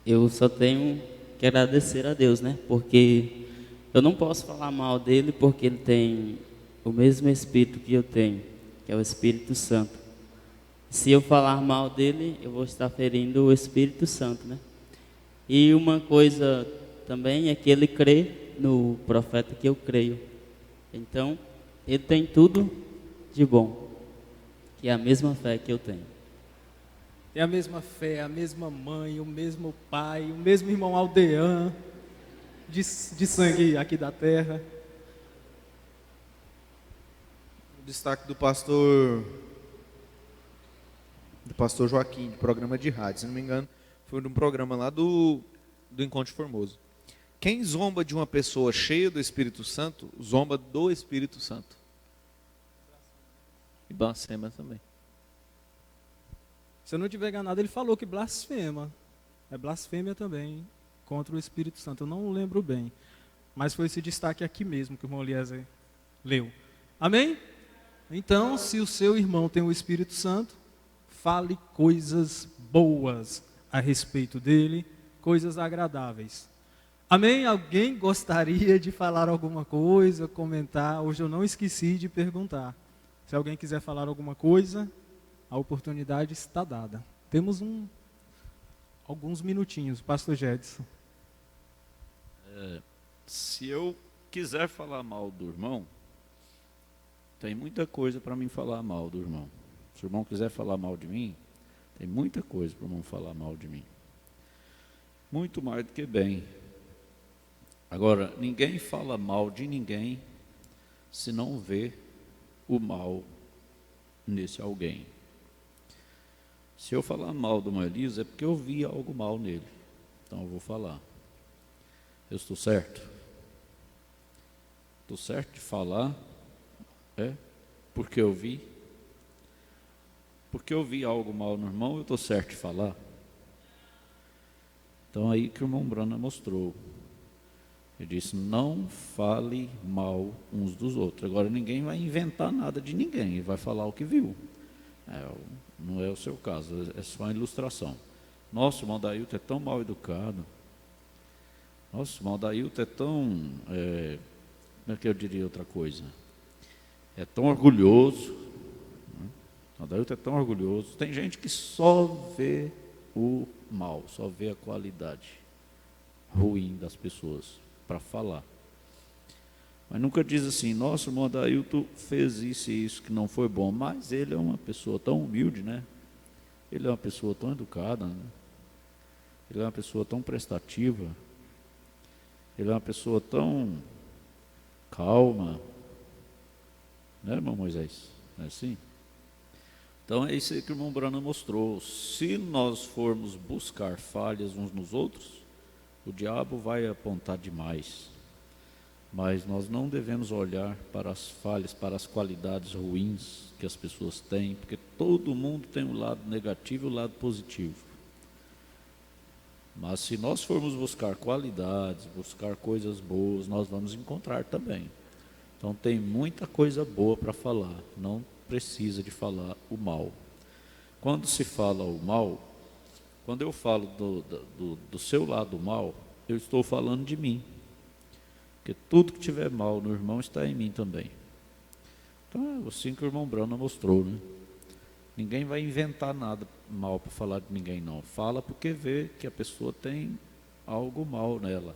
eu só tenho que agradecer a Deus, né? Porque eu não posso falar mal dele, porque ele tem o mesmo Espírito que eu tenho, que é o Espírito Santo. Se eu falar mal dele, eu vou estar ferindo o Espírito Santo, né? E uma coisa também é que ele crê no profeta que eu creio. Então, ele tem tudo de bom, que é a mesma fé que eu tenho. Tem a mesma fé, a mesma mãe, o mesmo pai, o mesmo irmão Aldean, de sangue aqui da terra. O destaque do pastor Joaquim, de programa de rádio, se não me engano, foi de um programa lá do Encontro Formoso. Quem zomba de uma pessoa cheia do Espírito Santo, zomba do Espírito Santo. E blasfema também. Se eu não estiver enganado, ele falou que blasfema. É blasfêmia também contra o Espírito Santo. Eu não lembro bem. Mas foi esse destaque aqui mesmo que o irmão Eliezer leu. Amém? Então, se o seu irmão tem o Espírito Santo, fale coisas boas a respeito dele, coisas agradáveis. Amém? Alguém gostaria de falar alguma coisa, comentar? Hoje eu não esqueci de perguntar. Se alguém quiser falar alguma coisa, a oportunidade está dada. Temos alguns minutinhos. Pastor Jedson. Se eu quiser falar mal do irmão, tem muita coisa para mim falar mal do irmão. Se o irmão quiser falar mal de mim, tem muita coisa para o irmão falar mal de mim. Muito mais do que bem. Agora, ninguém fala mal de ninguém se não vê o mal nesse alguém. Se eu falar mal do Moisés, é porque eu vi algo mal nele. Então eu vou falar. Eu estou certo? Estou certo de falar? Porque eu vi? Porque eu vi algo mal no irmão, eu estou certo de falar? Então aí que o irmão Brana mostrou. Ele disse, não fale mal uns dos outros. Agora ninguém vai inventar nada de ninguém, ele vai falar o que viu. Não é o seu caso, é só uma ilustração. Nossa, o irmão Dailton é tão mal educado. Nossa, o irmão Dailton é tão... como é que eu diria outra coisa? É tão orgulhoso. O Dailton é tão orgulhoso. Tem gente que só vê o mal, só vê a qualidade ruim das pessoas para falar. Mas nunca diz assim, nossa, o irmão Dailton fez isso e isso que não foi bom. Mas ele é uma pessoa tão humilde, né? Ele é uma pessoa tão educada, né? Ele é uma pessoa tão prestativa. Ele é uma pessoa tão calma. Né, irmão Moisés? Não é assim? Então é isso aí que o irmão Brana mostrou. Se nós formos buscar falhas uns nos outros, o diabo vai apontar demais. Mas nós não devemos olhar para as falhas, para as qualidades ruins que as pessoas têm, porque todo mundo tem um lado negativo e um lado positivo. Mas se nós formos buscar qualidades, buscar coisas boas, nós vamos encontrar também. Então tem muita coisa boa para falar, não precisa de falar o mal. Quando se fala o mal, quando eu falo do seu lado mal, eu estou falando de mim. Porque tudo que tiver mal no irmão está em mim também. Então é assim que o irmão Brana mostrou, né? Ninguém vai inventar nada mal para falar de ninguém, não. Fala porque vê que a pessoa tem algo mal nela.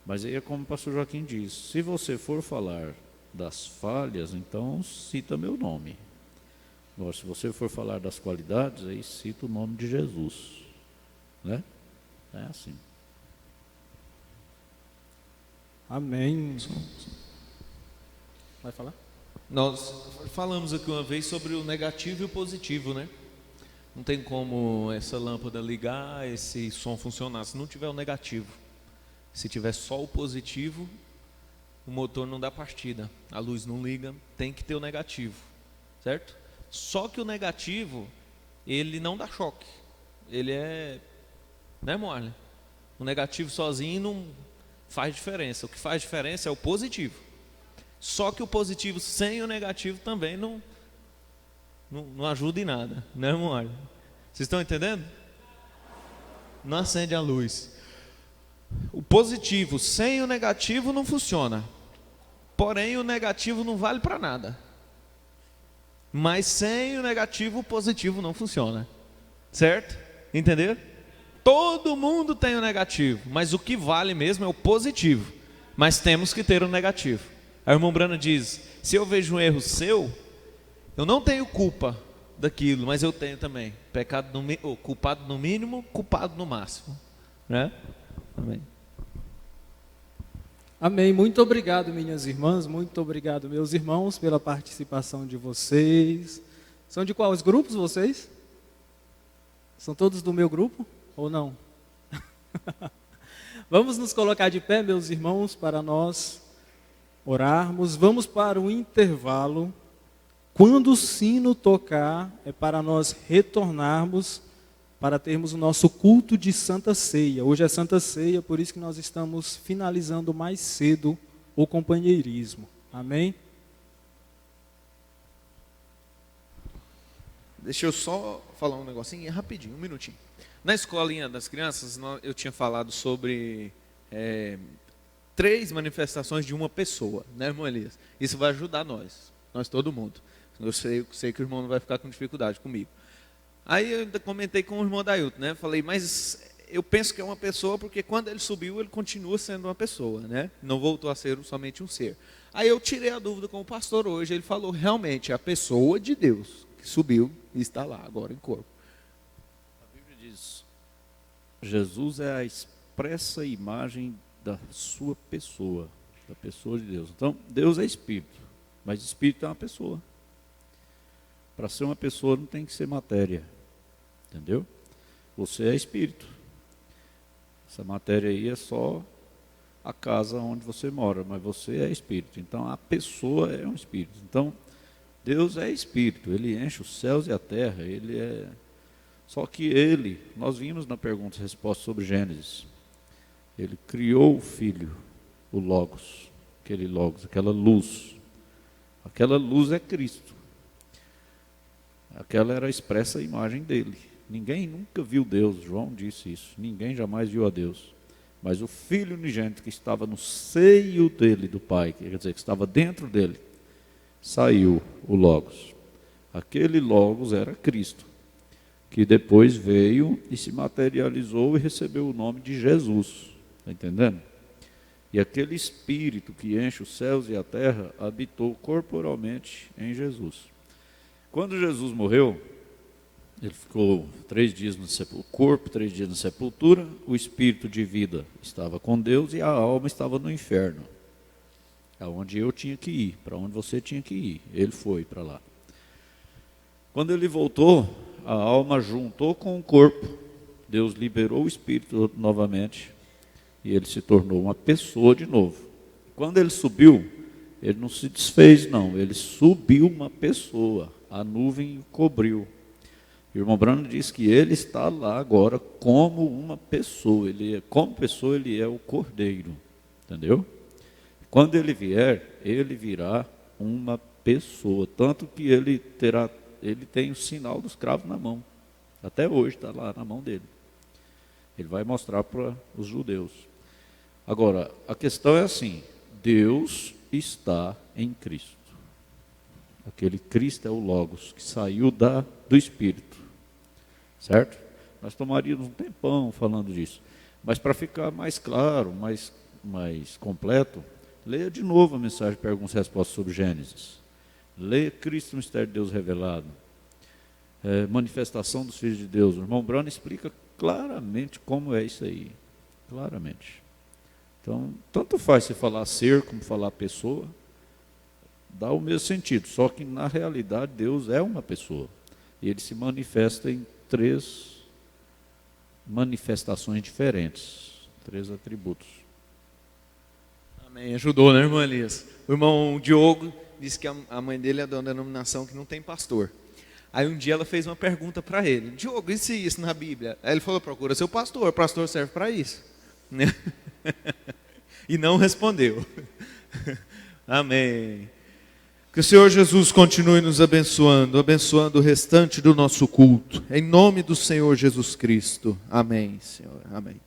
Mas aí é como o pastor Joaquim diz, se você for falar das falhas, então cita meu nome. Agora, se você for falar das qualidades, aí cita o nome de Jesus. Né? É assim. Amém. Vai falar? Nós falamos aqui uma vez sobre o negativo e o positivo, né? Não tem como essa lâmpada ligar, esse som funcionar se não tiver o negativo. Se tiver só o positivo, o motor não dá partida, a luz não liga, tem que ter o negativo, certo? Só que o negativo, ele não dá choque. Ele é, né, Moarle? O negativo sozinho não faz diferença. O que faz diferença é o positivo. Só que o positivo sem o negativo também não ajuda em nada, né, Moarle? Vocês estão entendendo? Não acende a luz. O positivo sem o negativo não funciona. Porém, o negativo não vale para nada. Mas sem o negativo, o positivo não funciona. Certo? Entenderam? Todo mundo tem o negativo, mas o que vale mesmo é o positivo. Mas temos que ter o negativo. Aí o irmão Brana diz, se eu vejo um erro seu, Eu não tenho culpa daquilo, mas eu tenho também. Culpado no mínimo, culpado no máximo. Né? Amém. Amém. Muito obrigado, minhas irmãs. Muito obrigado, meus irmãos, pela participação de vocês. São de quais grupos vocês? São todos do meu grupo ou não? Vamos nos colocar de pé, meus irmãos, para nós orarmos. Vamos para o intervalo. Quando o sino tocar, é para nós retornarmos, para termos o nosso culto de Santa Ceia. Hoje é Santa Ceia, por isso que nós estamos finalizando mais cedo o companheirismo. Amém? Deixa eu só falar um negocinho, rapidinho, um minutinho. Na escolinha das crianças, eu tinha falado sobre 3 manifestações de uma pessoa, né, irmã Elias? Isso vai ajudar nós todo mundo. Eu sei que o irmão não vai ficar com dificuldade comigo. Aí eu ainda comentei com o irmão Dailton, né? Falei, mas eu penso que é uma pessoa porque quando ele subiu, ele continua sendo uma pessoa, né? Não voltou a ser somente um ser. Aí eu tirei a dúvida com o pastor hoje, ele falou, realmente, é a pessoa de Deus que subiu e está lá agora em corpo. A Bíblia diz, Jesus é a expressa imagem da sua pessoa, da pessoa de Deus. Então, Deus é espírito, mas espírito é uma pessoa. Para ser uma pessoa não tem que ser matéria, entendeu? Você é espírito. Essa matéria aí é só a casa onde você mora, mas você é espírito. Então a pessoa é um espírito. Então Deus é espírito, Ele enche os céus e a terra, Ele é... Só que nós vimos na pergunta e resposta sobre Gênesis, Ele criou o Filho, o Logos, aquela luz. Aquela luz é Cristo. Aquela era a expressa imagem dele. Ninguém nunca viu Deus, João disse isso. Ninguém jamais viu a Deus. Mas o Filho unigênito que estava no seio dele, do Pai, quer dizer, que estava dentro dele, saiu o Logos. Aquele Logos era Cristo, que depois veio e se materializou e recebeu o nome de Jesus. Está entendendo? E aquele Espírito que enche os céus e a terra habitou corporalmente em Jesus. Quando Jesus morreu, ele ficou 3 dias no sepulcro, o corpo 3 dias na sepultura, o espírito de vida estava com Deus e a alma estava no inferno, aonde eu tinha que ir, para onde você tinha que ir, ele foi para lá. Quando ele voltou, a alma juntou com o corpo, Deus liberou o espírito novamente e ele se tornou uma pessoa de novo. Quando ele subiu, ele não se desfez não, ele subiu uma pessoa. A nuvem o cobriu. O irmão Brano diz que ele está lá agora como uma pessoa. Como pessoa, ele é o Cordeiro. Entendeu? Quando ele vier, ele virá uma pessoa. Tanto que ele tem o sinal dos cravos na mão. Até hoje está lá na mão dele. Ele vai mostrar para os judeus. Agora, a questão é assim, Deus está em Cristo. Aquele Cristo é o Logos, que saiu do Espírito, certo? Nós tomaríamos um tempão falando disso, mas para ficar mais claro, mais completo, leia de novo a mensagem Perguntas e Respostas sobre Gênesis. Leia Cristo no Mistério de Deus Revelado, manifestação dos filhos de Deus. O irmão Brano explica claramente como é isso aí, claramente. Então, tanto faz se falar ser como falar pessoa, dá o mesmo sentido, só que na realidade Deus é uma pessoa. E ele se manifesta em 3 manifestações diferentes, 3 atributos. Amém, ajudou, né, irmã Elias? O irmão Diogo disse que a mãe dele é de uma denominação que não tem pastor. Aí um dia ela fez uma pergunta para ele, Diogo, e se isso na Bíblia? Aí ele falou, procura seu pastor, o pastor serve para isso. E não respondeu. Amém. Que o Senhor Jesus continue nos abençoando, abençoando o restante do nosso culto. Em nome do Senhor Jesus Cristo. Amém, Senhor. Amém.